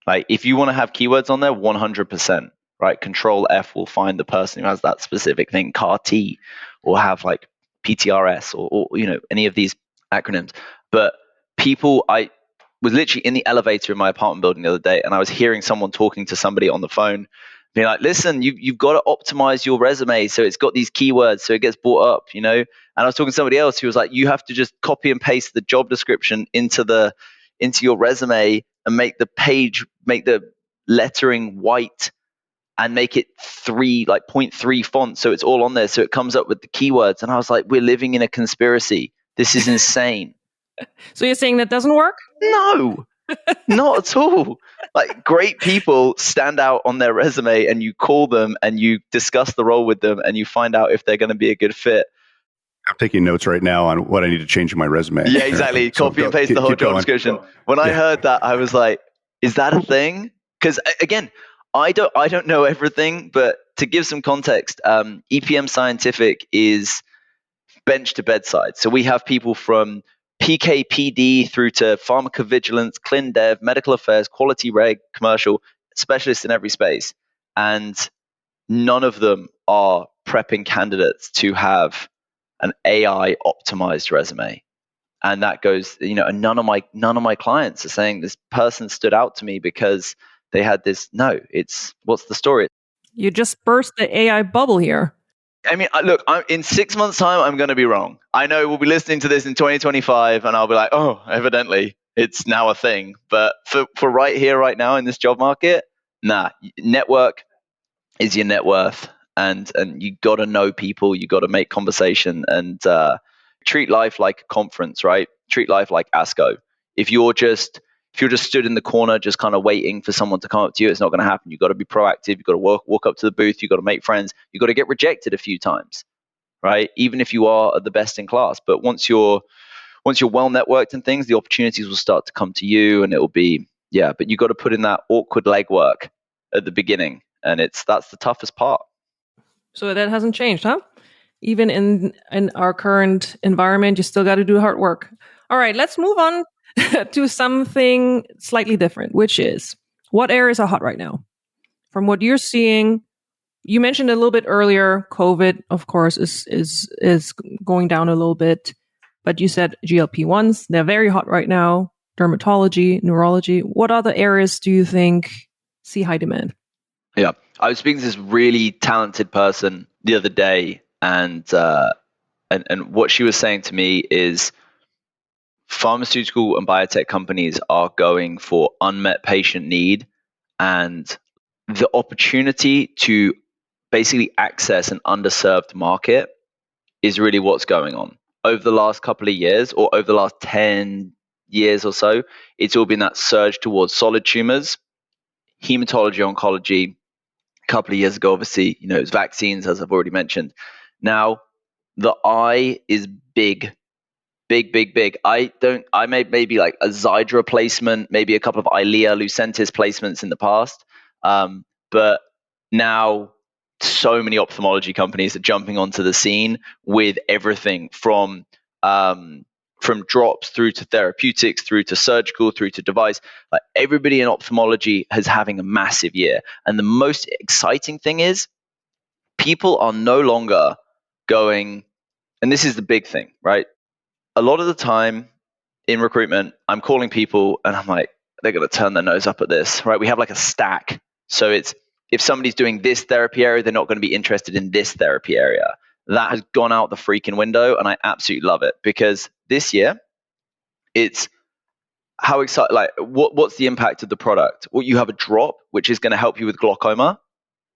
Like if you want to have keywords on there, 100%, right? Control F will find the person who has that specific thing, CAR T, or have like PTRS or any of these acronyms. But I was literally in the elevator in my apartment building the other day, and I was hearing someone talking to somebody on the phone, being like, listen, you've got to optimize your resume so it's got these keywords so it gets brought up, And I was talking to somebody else who was like, you have to just copy and paste the job description into your resume and make the lettering white and make it 0.3 font, so it's all on there, so it comes up with the keywords. And I was like, we're living in a conspiracy. This is insane. So you're saying that doesn't work? No, not at all. Like, great people stand out on their resume, and you call them and you discuss the role with them, and you find out if they're going to be a good fit. I'm taking notes right now on what I need to change in my resume. Yeah, exactly. Copy and paste the whole job description. When I heard that, I was like, is that a thing? Because again, I don't know everything, but to give some context, EPM Scientific is bench to bedside. So we have people from PKPD through to pharmacovigilance, clin dev, medical affairs, quality reg, commercial, specialists in every space. And none of them are prepping candidates to have an AI optimized resume. And that goes, and none of my clients are saying this person stood out to me because they had this. No, it's, what's the story? You just burst the AI bubble here. I mean, look, in 6 months' time, I'm going to be wrong. I know we'll be listening to this in 2025, and I'll be like, oh, evidently, it's now a thing. But for right here, right now, in this job market, network is your net worth. And you got to know people, you got to make conversation, and treat life like a conference, right? Treat life like ASCO. If you're just stood in the corner, just kind of waiting for someone to come up to you, it's not going to happen. You've got to be proactive. You've got to walk up to the booth. You've got to make friends. You've got to get rejected a few times, right? Even if you are the best in class. But once you're well networked and things, the opportunities will start to come to you, and it will be, but you got to put in that awkward legwork at the beginning, and that's the toughest part. So that hasn't changed, huh? Even in our current environment, you still got to do hard work. All right, let's move on to something slightly different, which is, what areas are hot right now? From what you're seeing, you mentioned a little bit earlier, COVID, of course, is going down a little bit. But you said GLP-1s, they're very hot right now. Dermatology, neurology. What other areas do you think see high demand? Yeah, I was speaking to this really talented person the other day, and what she was saying to me is, pharmaceutical and biotech companies are going for unmet patient need, and the opportunity to basically access an underserved market is really what's going on. Over the last couple of years, or over the last 10 years or so, it's all been that surge towards solid tumors, hematology, oncology. A couple of years ago, obviously, it was vaccines, as I've already mentioned. Now, the eye is big. I made maybe like a Xiidra placement, maybe a couple of Eylea, Lucentis placements in the past. But now so many ophthalmology companies are jumping onto the scene with everything from drops through to therapeutics, through to surgical, through to device. Like, everybody in ophthalmology is having a massive year. And the most exciting thing is, people are no longer going, and this is the big thing, right? A lot of the time in recruitment, I'm calling people and I'm like, they're going to turn their nose up at this, right? We have like a stack. So it's, if somebody's doing this therapy area, they're not going to be interested in this therapy area. That has gone out the freaking window, and I absolutely love it, because this year, it's how exciting, like, what's the impact of the product? Well, you have a drop, which is going to help you with glaucoma.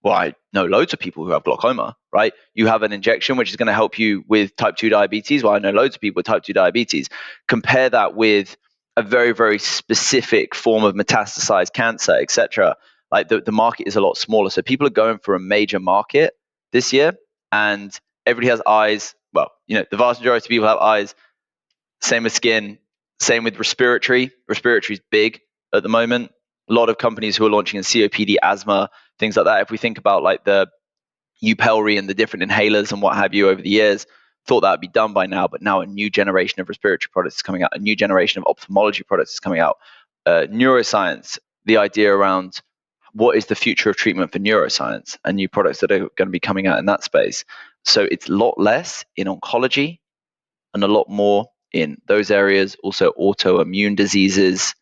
Well, I know loads of people who have glaucoma, right? You have an injection, which is going to help you with type 2 diabetes. Well, I know loads of people with type 2 diabetes. Compare that with a very, very specific form of metastasized cancer, etc. Like, the market is a lot smaller. So people are going for a major market this year, and everybody has eyes. Well, the vast majority of people have eyes. Same with skin, same with respiratory. Respiratory is big at the moment. A lot of companies who are launching in COPD, asthma, things like that. If we think about like the Upelri and the different inhalers and what have you over the years, thought that would be done by now, but now a new generation of respiratory products is coming out, a new generation of ophthalmology products is coming out. Neuroscience, the idea around what is the future of treatment for neuroscience, and new products that are going to be coming out in that space. So it's a lot less in oncology and a lot more in those areas. Also autoimmune diseases,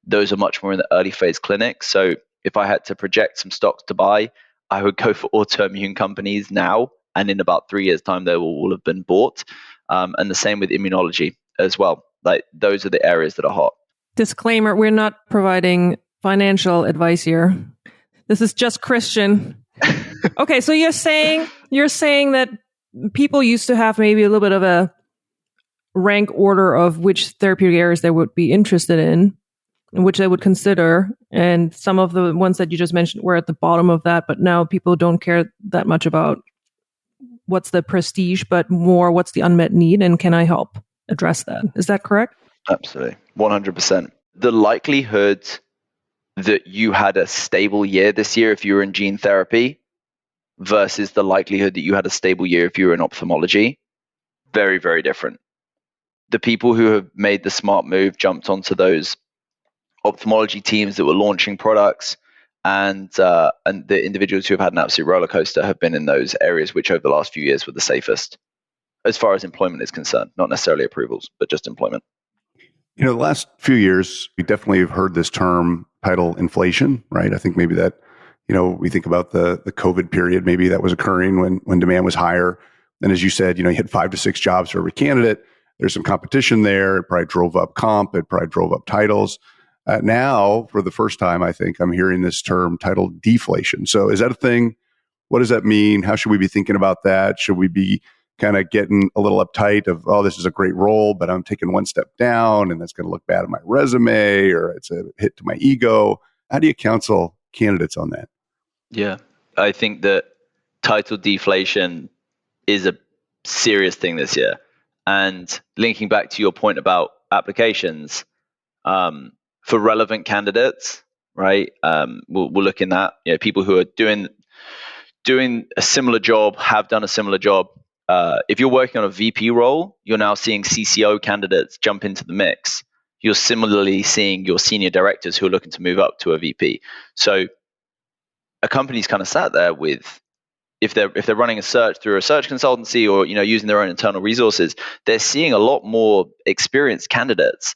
those are much more in the early phase clinics. So if I had to project some stocks to buy, I would go for autoimmune companies now, and in about 3 years' time, they will all have been bought. And the same with immunology as well. Like, those are the areas that are hot. Disclaimer, we're not providing financial advice here. This is just Christian. Okay, so you're saying that people used to have maybe a little bit of a rank order of which therapeutic areas they would be interested in, and which they would consider. And some of the ones that you just mentioned were at the bottom of that, but now people don't care that much about what's the prestige, but more what's the unmet need, and can I help address that? Is that correct? Absolutely. 100%. The likelihood that you had a stable year this year if you were in gene therapy versus the likelihood that you had a stable year if you were in ophthalmology, very, very different. The people who have made the smart move jumped onto those ophthalmology teams that were launching products, and the individuals who have had an absolute roller coaster have been in those areas which over the last few years were the safest as far as employment is concerned, not necessarily approvals, but just employment. The last few years, we definitely have heard this term title inflation, right? I think maybe that, we think about the COVID period, maybe that was occurring when demand was higher. And as you said, you had 5 to 6 jobs for every candidate. There's some competition there. It probably drove up comp. It probably drove up titles. Now, for the first time, I think I'm hearing this term title deflation. So is that a thing? What does that mean? How should we be thinking about that? Should we be kind of getting a little uptight of, oh, this is a great role, but I'm taking one step down and that's going to look bad on my resume, or it's a hit to my ego? How do you counsel candidates on that? Yeah, I think that title deflation is a serious thing this year. And linking back to your point about applications, for relevant candidates, right? We'll look in that, people who are doing a similar job, have done a similar job. If you're working on a VP role, you're now seeing CCO candidates jump into the mix. You're similarly seeing your senior directors who are looking to move up to a VP. So a company's kind of sat there with, if they're running a search through a search consultancy or using their own internal resources, they're seeing a lot more experienced candidates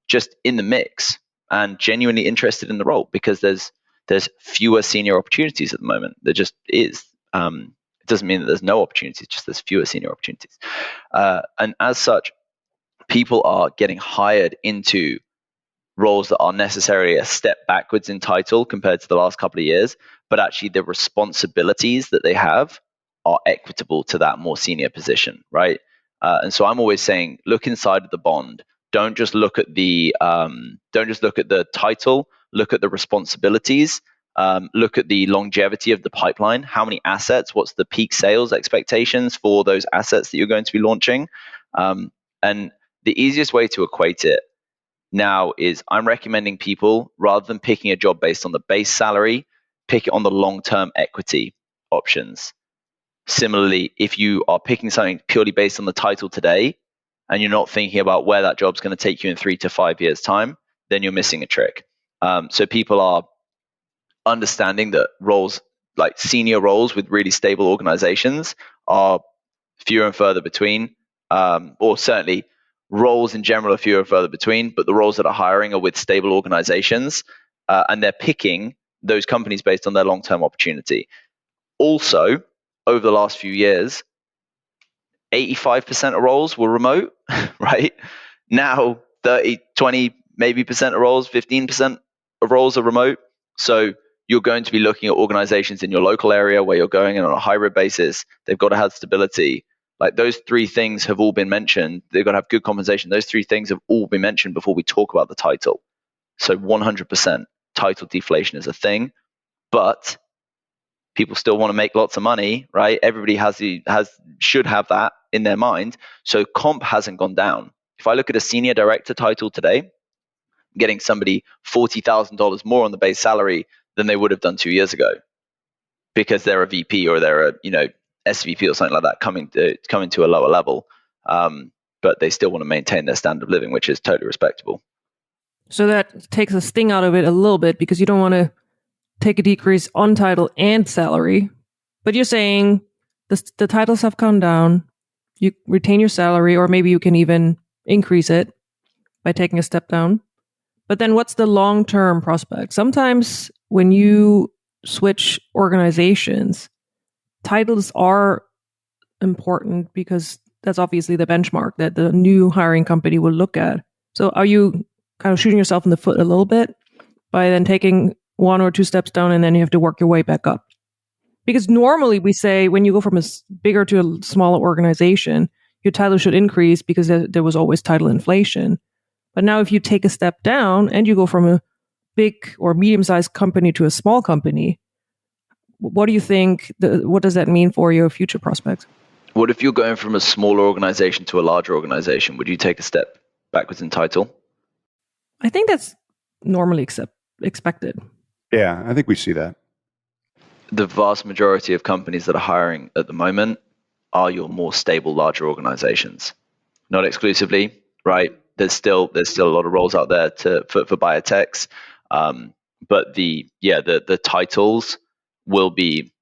just in the mix and genuinely interested in the role, because there's fewer senior opportunities at the moment. There just is. It doesn't mean that there's no opportunities, just there's fewer senior opportunities. And as such, people are getting hired into roles that are necessarily a step backwards in title compared to the last couple of years, but actually the responsibilities that they have are equitable to that more senior position, right? And so I'm always saying, look inside of the bond. Don't just look at the title. Look at the responsibilities. Look at the longevity of the pipeline. How many assets? What's the peak sales expectations for those assets that you're going to be launching? And the easiest way to equate it now is I'm recommending people, rather than picking a job based on the base salary, pick it on the long-term equity options. Similarly, if you are picking something purely based on the title today and you're not thinking about where that job's going to take you in 3 to 5 years' time, then you're missing a trick. So people are understanding that roles, like senior roles with really stable organizations, are fewer and further between, or certainly roles in general are fewer and further between, but the roles that are hiring are with stable organizations, and they're picking those companies based on their long-term opportunity. Also, over the last few years, 85% of roles were remote, right? Now 30, 20, maybe percent of roles, 15% of roles are remote. So you're going to be looking at organizations in your local area where you're going in on a hybrid basis. They've got to have stability. Like, those 3 things have all been mentioned. They've got to have good compensation. Those 3 things have all been mentioned before we talk about the title. So 100% title deflation is a thing, but people still want to make lots of money, right? Everybody should have that in their mind. So comp hasn't gone down. If I look at a senior director title today, getting somebody $40,000 more on the base salary than they would have done 2 years ago, because they're a VP or they're a SVP or something like that, coming to a lower level, but they still want to maintain their standard of living, which is totally respectable. So that takes a sting out of it a little bit, because you don't want to take a decrease on title and salary. But you're saying the titles have come down, you retain your salary, or maybe you can even increase it by taking a step down. But then what's the long-term prospect? Sometimes when you switch organizations, titles are important because that's obviously the benchmark that the new hiring company will look at. So are you kind of shooting yourself in the foot a little bit by then taking 1 or 2 steps down, and then you have to work your way back up. Because normally we say when you go from a bigger to a smaller organization, your title should increase because there was always title inflation. But now if you take a step down and you go from a big or medium-sized company to a small company, what do you think, what does that mean for your future prospects? What if you're going from a smaller organization to a larger organization? Would you take a step backwards in title? I think that's normally expected. Yeah, I think we see that. The vast majority of companies that are hiring at the moment are your more stable, larger organizations. Not exclusively, right? There's still a lot of roles out there for biotechs, but the titles will be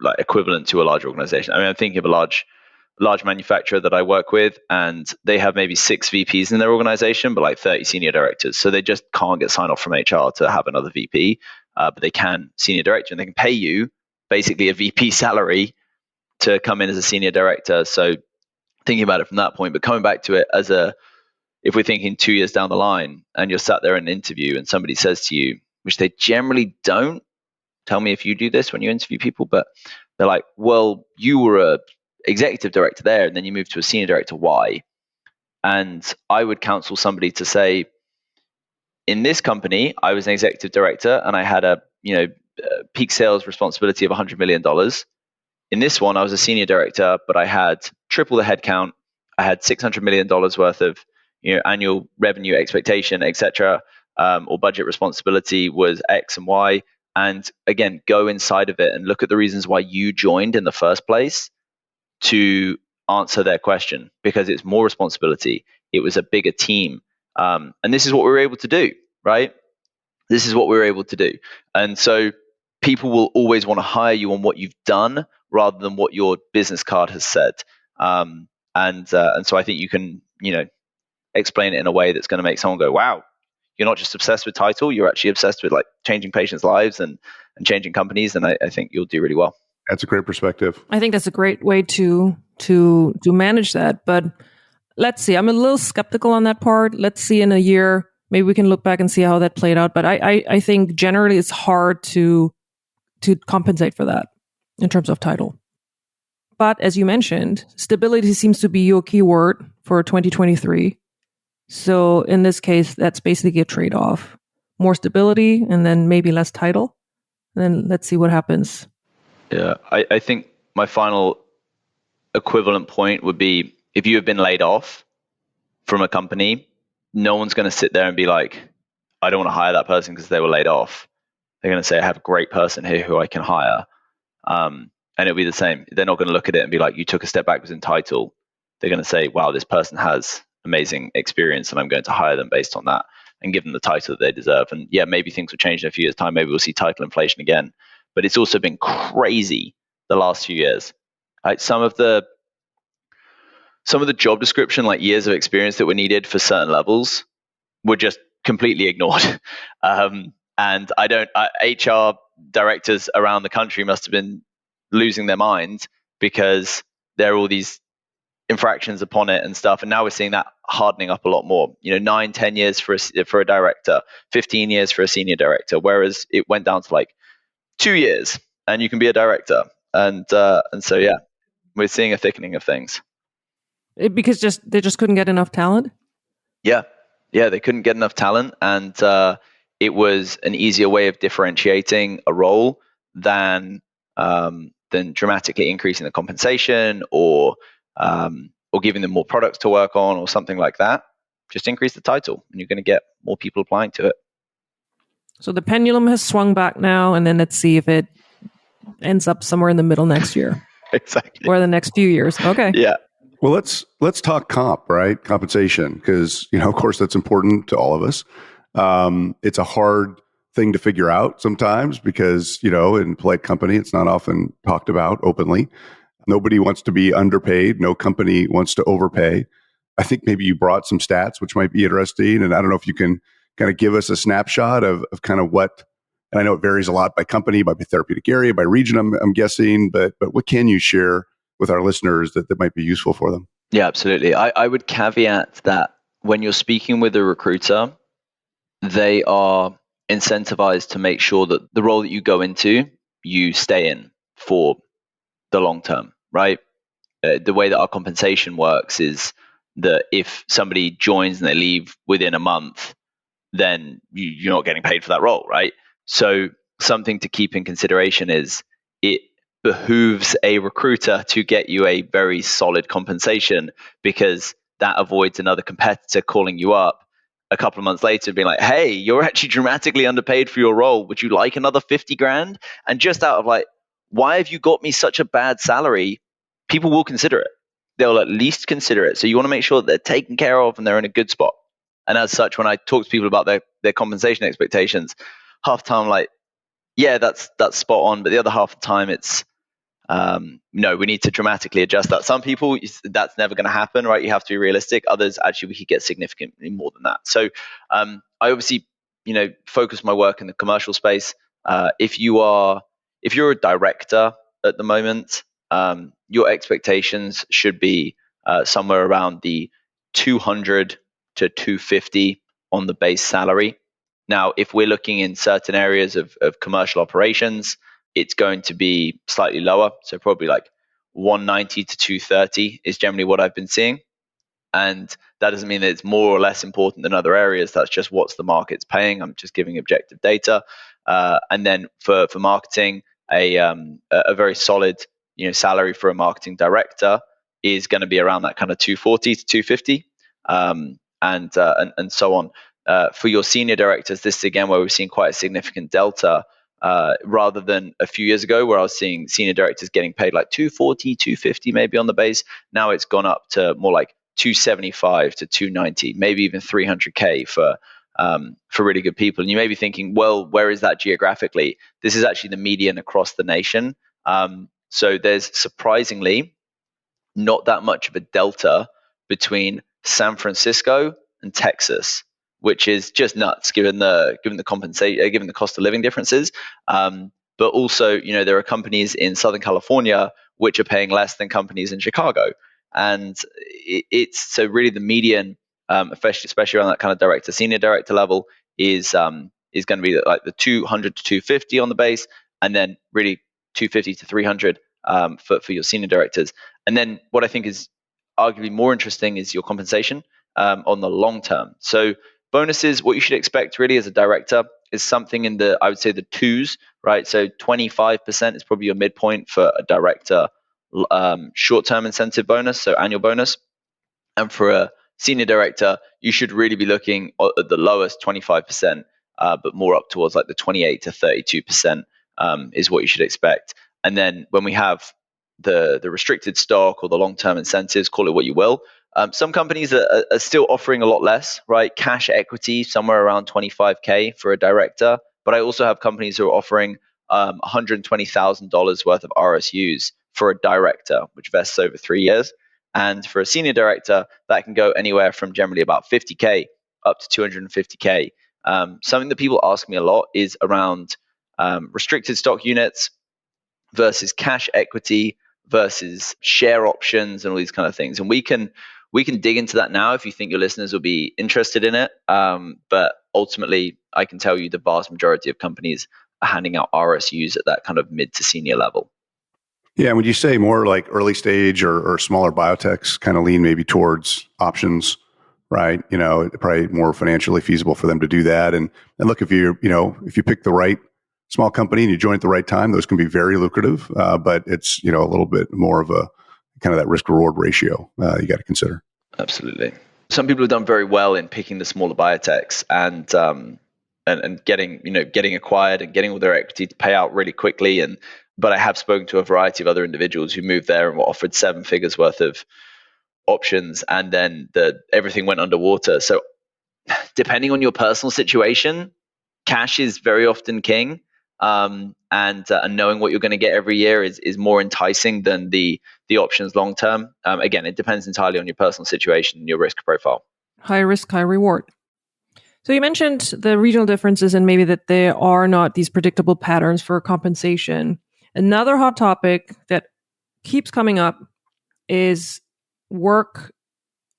like equivalent to a large organization. I mean, I'm thinking of a large manufacturer that I work with, and they have maybe 6 VPs in their organization, but like 30 senior directors. So they just can't get sign off from HR to have another VP, but they can senior director, and they can pay you basically a VP salary to come in as a senior director. So thinking about it from that point, but coming back to it if we're thinking 2 years down the line and you're sat there in an interview and somebody says to you, which they generally don't, tell me if you do this when you interview people, but they're like, well, you were a executive director there and then you moved to a senior director, why? And I would counsel somebody to say, in this company, I was an executive director and I had a peak sales responsibility of $100 million. In this one, I was a senior director, but I had triple the headcount. I had $600 million worth of annual revenue expectation, etc., or budget responsibility was X and Y. And again, go inside of it and look at the reasons why you joined in the first place to answer their question, because it's more responsibility. It was a bigger team. And this is what we were able to do, right? This is what we were able to do. And so people will always want to hire you on what you've done rather than what your business card has said. And so I think you can, explain it in a way that's going to make someone go, wow, you're not just obsessed with title, you're actually obsessed with like changing patients' lives and changing companies. And I think you'll do really well. That's a great perspective. I think that's a great way to manage that. But let's see, I'm a little skeptical on that part. Let's see in a year, maybe we can look back and see how that played out. But I think generally it's hard to compensate for that in terms of title. But as you mentioned, stability seems to be your keyword for 2023. So in this case, that's basically a trade-off. More stability and then maybe less title. And then let's see what happens. Yeah, I think my final equivalent point would be, if you have been laid off from a company, no one's going to sit there and be like, I don't want to hire that person because they were laid off. They're going to say, I have a great person here who I can hire. And it'll be the same. They're not going to look at it and be like, you took a step backwards in title. They're going to say, wow, this person has amazing experience and I'm going to hire them based on that and give them the title that they deserve. And yeah, maybe things will change in a few years' time. Maybe we'll see title inflation again. But it's also been crazy the last few years. Like some of the job description, like years of experience that were needed for certain levels, were just completely ignored. And HR directors around the country must have been losing their minds because there are all these infractions upon it and stuff. And now we're seeing that hardening up a lot more. 9-10 years for a director, 15 years for a senior director, whereas it went down to like 2 years and you can be a director. And so yeah, we're seeing a thickening of things. Because they just couldn't get enough talent? Yeah, they couldn't get enough talent, and it was an easier way of differentiating a role than dramatically increasing the compensation or giving them more products to work on or something like that. Just increase the title, and you're going to get more people applying to it. So the pendulum has swung back now, and then let's see if it ends up somewhere in the middle next year. Exactly. Or the next few years. Okay. Yeah. Well, let's talk comp, right? Compensation, because of course that's important to all of us. It's a hard thing to figure out sometimes because in polite company it's not often talked about openly. Nobody wants to be underpaid. No company wants to overpay. I think maybe you brought some stats which might be interesting, and I don't know if you can kind of give us a snapshot of kind of what. And I know it varies a lot by company, by therapeutic area, by region. I'm guessing, but what can you share with our listeners that might be useful for them? Yeah, absolutely. I would caveat that when you're speaking with a recruiter, they are incentivized to make sure that the role that you go into, you stay in for the long term, right? The way that our compensation works is that if somebody joins and they leave within a month, then you're not getting paid for that role, right? So something to keep in consideration is it behooves a recruiter to get you a very solid compensation, because that avoids another competitor calling you up a couple of months later being like, hey, you're actually dramatically underpaid for your role. Would you like another 50 grand? And just out of like, why have you got me such a bad salary? People will consider it. They'll at least consider it. So you want to make sure that they're taken care of and they're in a good spot. And as such, when I talk to people about their compensation expectations, half the time I'm like, yeah, that's spot on. But the other half of the time it's, no, we need to dramatically adjust that. Some people, that's never going to happen, right? You have to be realistic. Others, actually, we could get significantly more than that. So I obviously, focus my work in the commercial space. If you're a director at the moment, your expectations should be somewhere around the 200 to 250 on the base salary. Now, if we're looking in certain areas of commercial operations, it's going to be slightly lower. So probably like 190 to 230 is generally what I've been seeing. And that doesn't mean that it's more or less important than other areas. That's just what's the market's paying. I'm just giving objective data. And then for marketing, a very solid salary for a marketing director is going to be around that kind of 240 to 250, and so on. For your senior directors, this is again where we've seen quite a significant delta. Rather than a few years ago where I was seeing senior directors getting paid like 240, 250 maybe on the base. Now it's gone up to more like 275 to 290, maybe even 300K for really good people. And you may be thinking, well, where is that geographically? This is actually the median across the nation. So there's surprisingly not that much of a delta between San Francisco and Texas, which is just nuts given the given the cost of living differences. But also, there are companies in Southern California which are paying less than companies in Chicago, and it's so really the median, especially around that kind of director, senior director level, is going to be like the 200 to 250 on the base, and then really 250 to 300 for your senior directors. And then what I think is arguably more interesting is your compensation on the long term. So bonuses, what you should expect really as a director is something in the, I would say, the twos, right? So 25% is probably your midpoint for a director short-term incentive bonus, so annual bonus. And for a senior director, you should really be looking at the lowest 25%, but more up towards like the 28 to 32% is what you should expect. And then when we have the restricted stock or the long-term incentives, call it what you will, some companies are still offering a lot less, right? Cash equity, somewhere around 25K for a director. But I also have companies who are offering $120,000 worth of RSUs for a director, which vests over 3 years. And for a senior director, that can go anywhere from generally about 50K up to 250K. Something that people ask me a lot is around restricted stock units versus cash equity versus share options and all these kind of things. And we can dig into that now if you think your listeners will be interested in it. But ultimately, I can tell you the vast majority of companies are handing out RSUs at that kind of mid to senior level. Yeah, would you say more like early stage or smaller biotechs kind of lean maybe towards options, right? Probably more financially feasible for them to do that. And look, if you pick the right small company and you join at the right time, those can be very lucrative. But it's, a little bit more of a kind of that risk reward ratio you got to consider. Absolutely. Some people have done very well in picking the smaller biotechs and getting acquired and getting all their equity to pay out really quickly. But I have spoken to a variety of other individuals who moved there and were offered 7 figures worth of options, and then everything went underwater. So depending on your personal situation, cash is very often king. And knowing what you're going to get every year is more enticing than the options long term. Again, it depends entirely on your personal situation and your risk profile. High risk, high reward. So you mentioned the regional differences and maybe that there are not these predictable patterns for compensation. Another hot topic that keeps coming up is work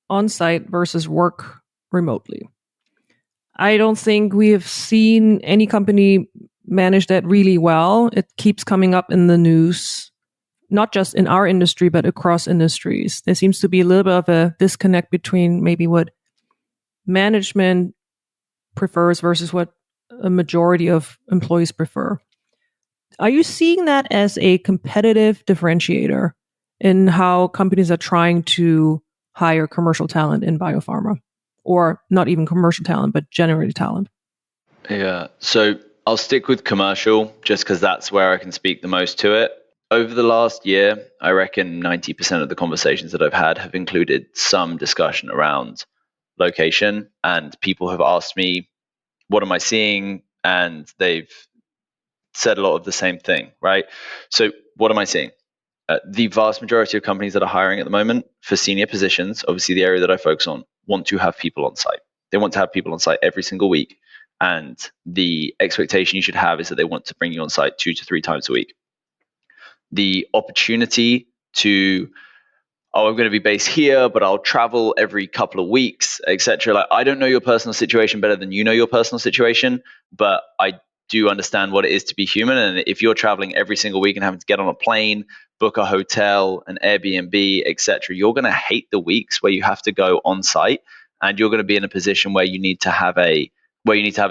on site versus work remotely. I don't think we have seen any company manage that really well. It keeps coming up in the news, not just in our industry, but across industries. There seems to be a little bit of a disconnect between maybe what management prefers versus what a majority of employees prefer. Are you seeing that as a competitive differentiator in how companies are trying to hire commercial talent in biopharma? Or not even commercial talent, but generated talent? Yeah. So I'll stick with commercial just because that's where I can speak the most to it. Over the last year, I reckon 90% of the conversations that I've had have included some discussion around location, and people have asked me, what am I seeing? And they've said a lot of the same thing, right? So what am I seeing? The vast majority of companies that are hiring at the moment for senior positions, obviously the area that I focus on, want to have people on site. They want to have people on site every single week. And the expectation you should have is that they want to bring you on site 2 to 3 times a week. The opportunity to, I'm going to be based here, but I'll travel every couple of weeks, etc. Like, I don't know your personal situation better than you know your personal situation, but I do understand what it is to be human. And if you're traveling every single week and having to get on a plane, book a hotel, an Airbnb, etc., you're going to hate the weeks where you have to go on site, and you're going to be in a position where you need to have a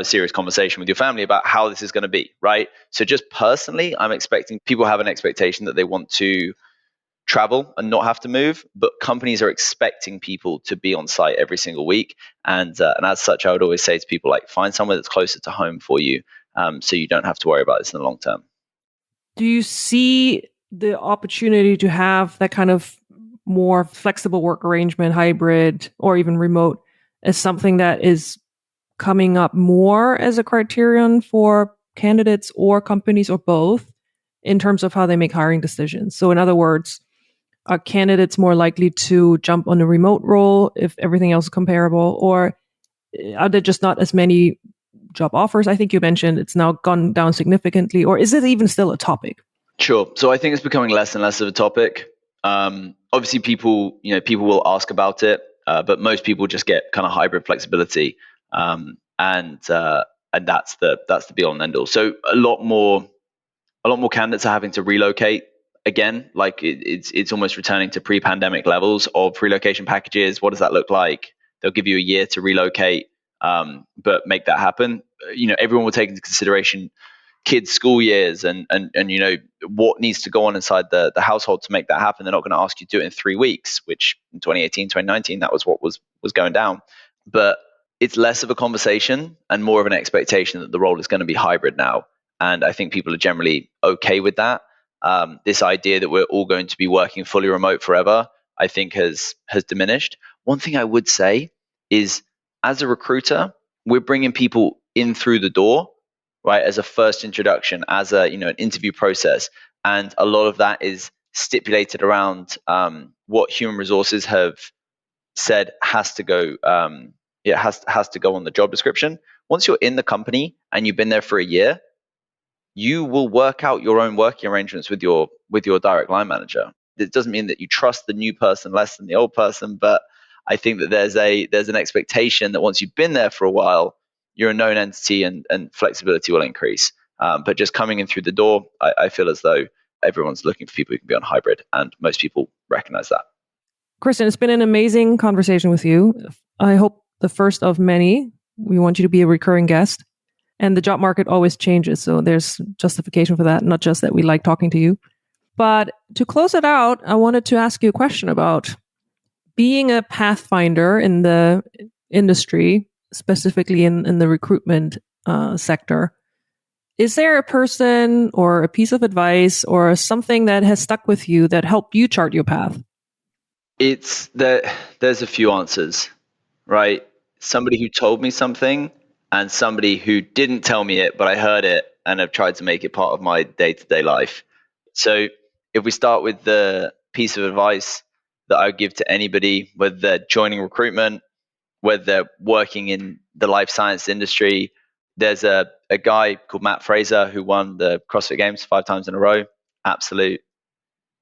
serious conversation with your family about how this is going to be, right? So just personally, I'm expecting people have an expectation that they want to travel and not have to move, but companies are expecting people to be on site every single week. And as such, I would always say to people, like, find somewhere that's closer to home for you, so you don't have to worry about this in the long term. Do you see the opportunity to have that kind of more flexible work arrangement, hybrid, or even remote, as something that is coming up more as a criterion for candidates or companies or both in terms of how they make hiring decisions? So in other words, are candidates more likely to jump on a remote role if everything else is comparable, or are there just not as many job offers? I think you mentioned it's now gone down significantly, or is it even still a topic? Sure. So I think it's becoming less and less of a topic. Obviously, people will ask about it, but most people just get kind of hybrid flexibility, and that's the be all and end all. So a lot more candidates are having to relocate again. Like it's almost returning to pre-pandemic levels of relocation packages. What does that look like? They'll give you a year to relocate, but make that happen. Everyone will take into consideration kids' school years and what needs to go on inside the household to make that happen. They're not going to ask you to do it in 3 weeks, which in 2018, 2019, that was what was going down. But it's less of a conversation and more of an expectation that the role is going to be hybrid now. And I think people are generally okay with that. This idea that we're all going to be working fully remote forever, I think has diminished. One thing I would say is, as a recruiter, we're bringing people in through the door, right, as a first introduction, as an interview process, and a lot of that is stipulated around what human resources have said has to go. It has to go on the job description. Once you're in the company and you've been there for a year, you will work out your own working arrangements with your direct line manager. It doesn't mean that you trust the new person less than the old person, but I think that there's an expectation that once you've been there for a while, you're a known entity and flexibility will increase. But just coming in through the door, I feel as though everyone's looking for people who can be on hybrid, and most people recognize that. Kristiaan, it's been an amazing conversation with you. I hope the first of many. We want you to be a recurring guest. And the job market always changes, so there's justification for that, not just that we like talking to you. But to close it out, I wanted to ask you a question about being a pathfinder in the industry, specifically in the recruitment sector. Is there a person or a piece of advice or something that has stuck with you that helped you chart your path? It's that there's a few answers, right? Somebody who told me something and somebody who didn't tell me it, but I heard it and have tried to make it part of my day-to-day life. So if we start with the piece of advice that I would give to anybody, whether they're joining recruitment, whether they're working in the life science industry, there's a guy called Matt Fraser who won the CrossFit Games 5 times in a row, absolute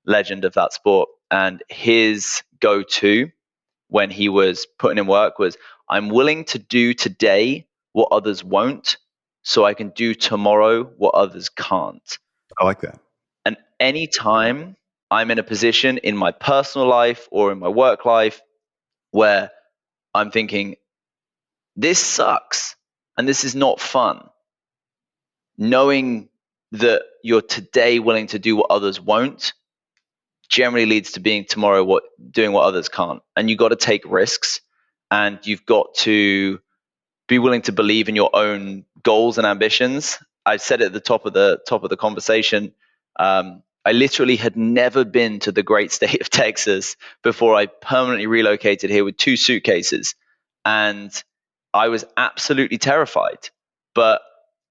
legend of that sport. And his go-to when he was putting in work was, I'm willing to do today what others won't, so I can do tomorrow what others can't. I like that. And anytime I'm in a position in my personal life or in my work life where I'm thinking, this sucks and this is not fun, knowing that you're today willing to do what others won't generally leads to being tomorrow doing what others can't. And you got to take risks, and you've got to be willing to believe in your own goals and ambitions. I said at the top of the conversation, I literally had never been to the great state of Texas before I permanently relocated here with 2 suitcases, and I was absolutely terrified. But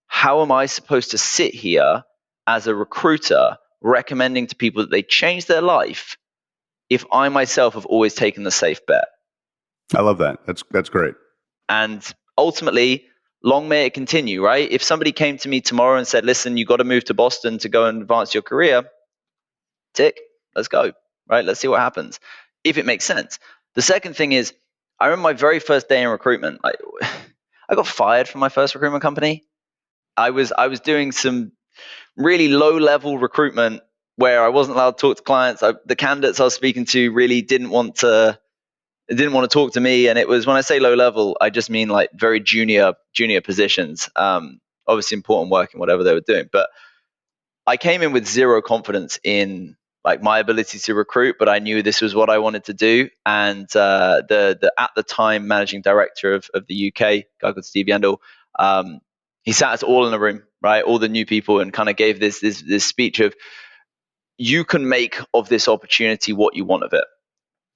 how am I supposed to sit here as a recruiter recommending to people that they change their life if I myself have always taken the safe bet? I love that. That's great. And ultimately, long may it continue, right? If somebody came to me tomorrow and said, listen, you got to move to Boston to go and advance your career, tick, let's go, right? Let's see what happens, if it makes sense. The second thing is, I remember my very first day in recruitment. I got fired from my first recruitment company. I was doing some really low-level recruitment where I wasn't allowed to talk to clients. The candidates I was speaking to really didn't want to talk to me. And it was, when I say low-level, I just mean like very junior positions. Obviously important work in whatever they were doing. But I came in with zero confidence in like my ability to recruit, but I knew this was what I wanted to do. And the at the time managing director of the UK, a guy called Steve Yandel, he sat us all in a room, right? All the new people, and kind of gave this speech of, you can make of this opportunity what you want of it.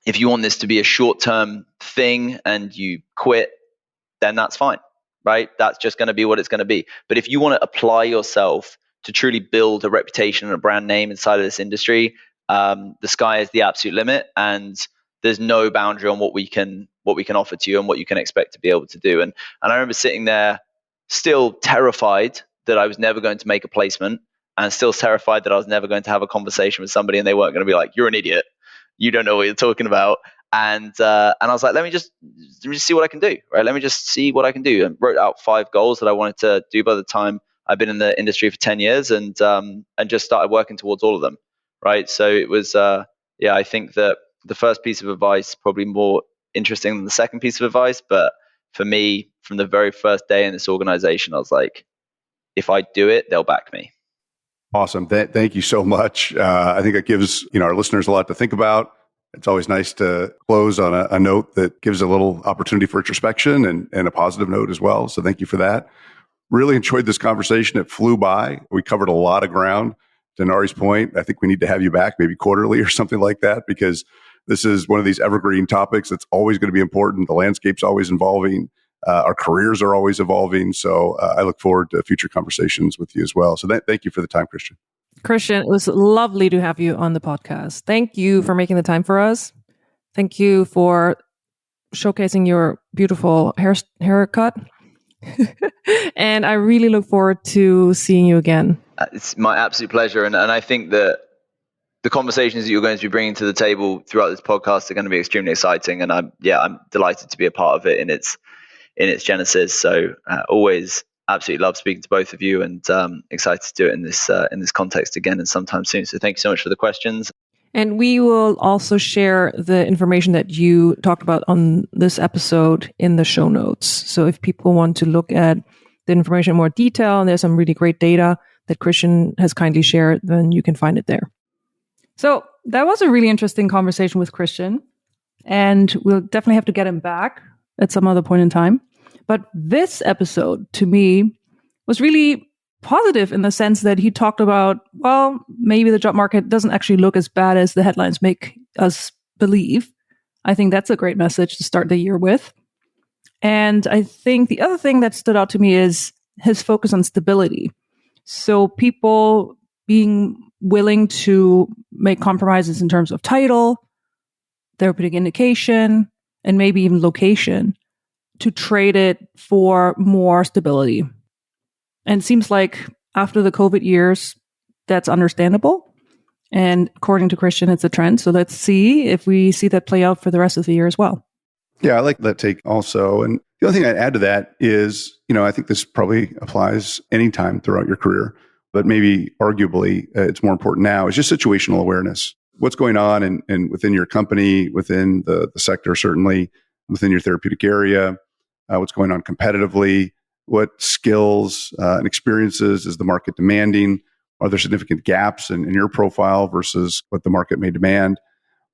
If you want this to be a short-term thing and you quit, then that's fine, right? That's just going to be what it's going to be. But if you want to apply yourself to truly build a reputation and a brand name inside of this industry, the sky is the absolute limit, and there's no boundary on what we can offer to you and what you can expect to be able to do. And I remember sitting there still terrified that I was never going to make a placement, and still terrified that I was never going to have a conversation with somebody and they weren't going to be like, you're an idiot, you don't know what you're talking about. And I was like, let me just see what I can do, right? Let me just see what I can do. And wrote out 5 goals that I wanted to do by the time I've been in the industry for 10 years, and just started working towards all of them, right? So it was, I think that the first piece of advice probably more interesting than the second piece of advice. But for me, from the very first day in this organization, I was like, if I do it, they'll back me. Awesome. Thank you so much. I think it gives our listeners a lot to think about. It's always nice to close on a note that gives a little opportunity for introspection and a positive note as well. So thank you for that. Really enjoyed this conversation. It flew by. We covered a lot of ground. To Nari's point, I think we need to have you back maybe quarterly or something like that, because this is one of these evergreen topics that's always going to be important. The landscape's always evolving. Our careers are always evolving. So I look forward to future conversations with you as well. So thank you for the time, Kristiaan. Kristiaan, it was lovely to have you on the podcast. Thank you for making the time for us. Thank you for showcasing your beautiful haircut. And I really look forward to seeing you again. It's my absolute pleasure. And I think that the conversations that you're going to be bringing to the table throughout this podcast are going to be extremely exciting. And I'm delighted to be a part of it in its genesis. So always absolutely love speaking to both of you, and excited to do it in this context again and sometime soon. So thank you so much for the questions. And we will also share the information that you talked about on this episode in the show notes. So if people want to look at the information in more detail, and there's some really great data that Kristiaan has kindly shared, then you can find it there. So that was a really interesting conversation with Kristiaan, and we'll definitely have to get him back at some other point in time. But this episode, to me, was really positive in the sense that he talked about, well, maybe the job market doesn't actually look as bad as the headlines make us believe. I think that's a great message to start the year with. And I think the other thing that stood out to me is his focus on stability. So people being willing to make compromises in terms of title, therapeutic indication, and maybe even location to trade it for more stability. And it seems like after the COVID years, that's understandable. And according to Kristiaan, it's a trend. So let's see if we see that play out for the rest of the year as well. Yeah, I like that take also. And The only thing I'd add to that is, I think this probably applies anytime throughout your career, but maybe arguably it's more important now, is just situational awareness. What's going on and within your company, within the sector, certainly within your therapeutic area, what's going on competitively, what skills and experiences is the market demanding? Are there significant gaps in your profile versus what the market may demand?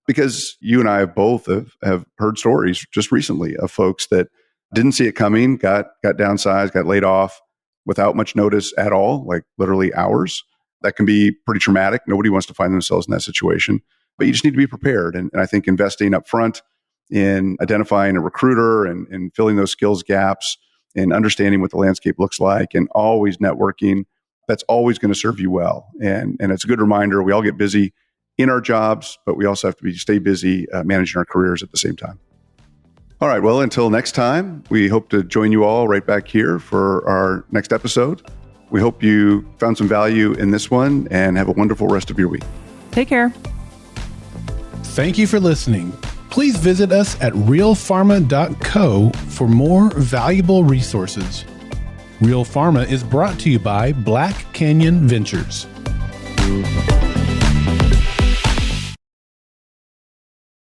Because you and I both have heard stories just recently of folks that didn't see it coming, got downsized, got laid off without much notice at all, like literally hours. That can be pretty traumatic. Nobody wants to find themselves in that situation, but you just need to be prepared. And I think investing up front in identifying a recruiter and filling those skills gaps and understanding what the landscape looks like and always networking, that's always going to serve you well. And it's a good reminder. We all get busy in our jobs, but we also have to stay busy managing our careers at the same time. All right. Well, until next time, we hope to join you all right back here for our next episode. We hope you found some value in this one and have a wonderful rest of your week. Take care. Thank you for listening. Please visit us at realpharma.co for more valuable resources. Real Pharma is brought to you by Black Canyon Ventures.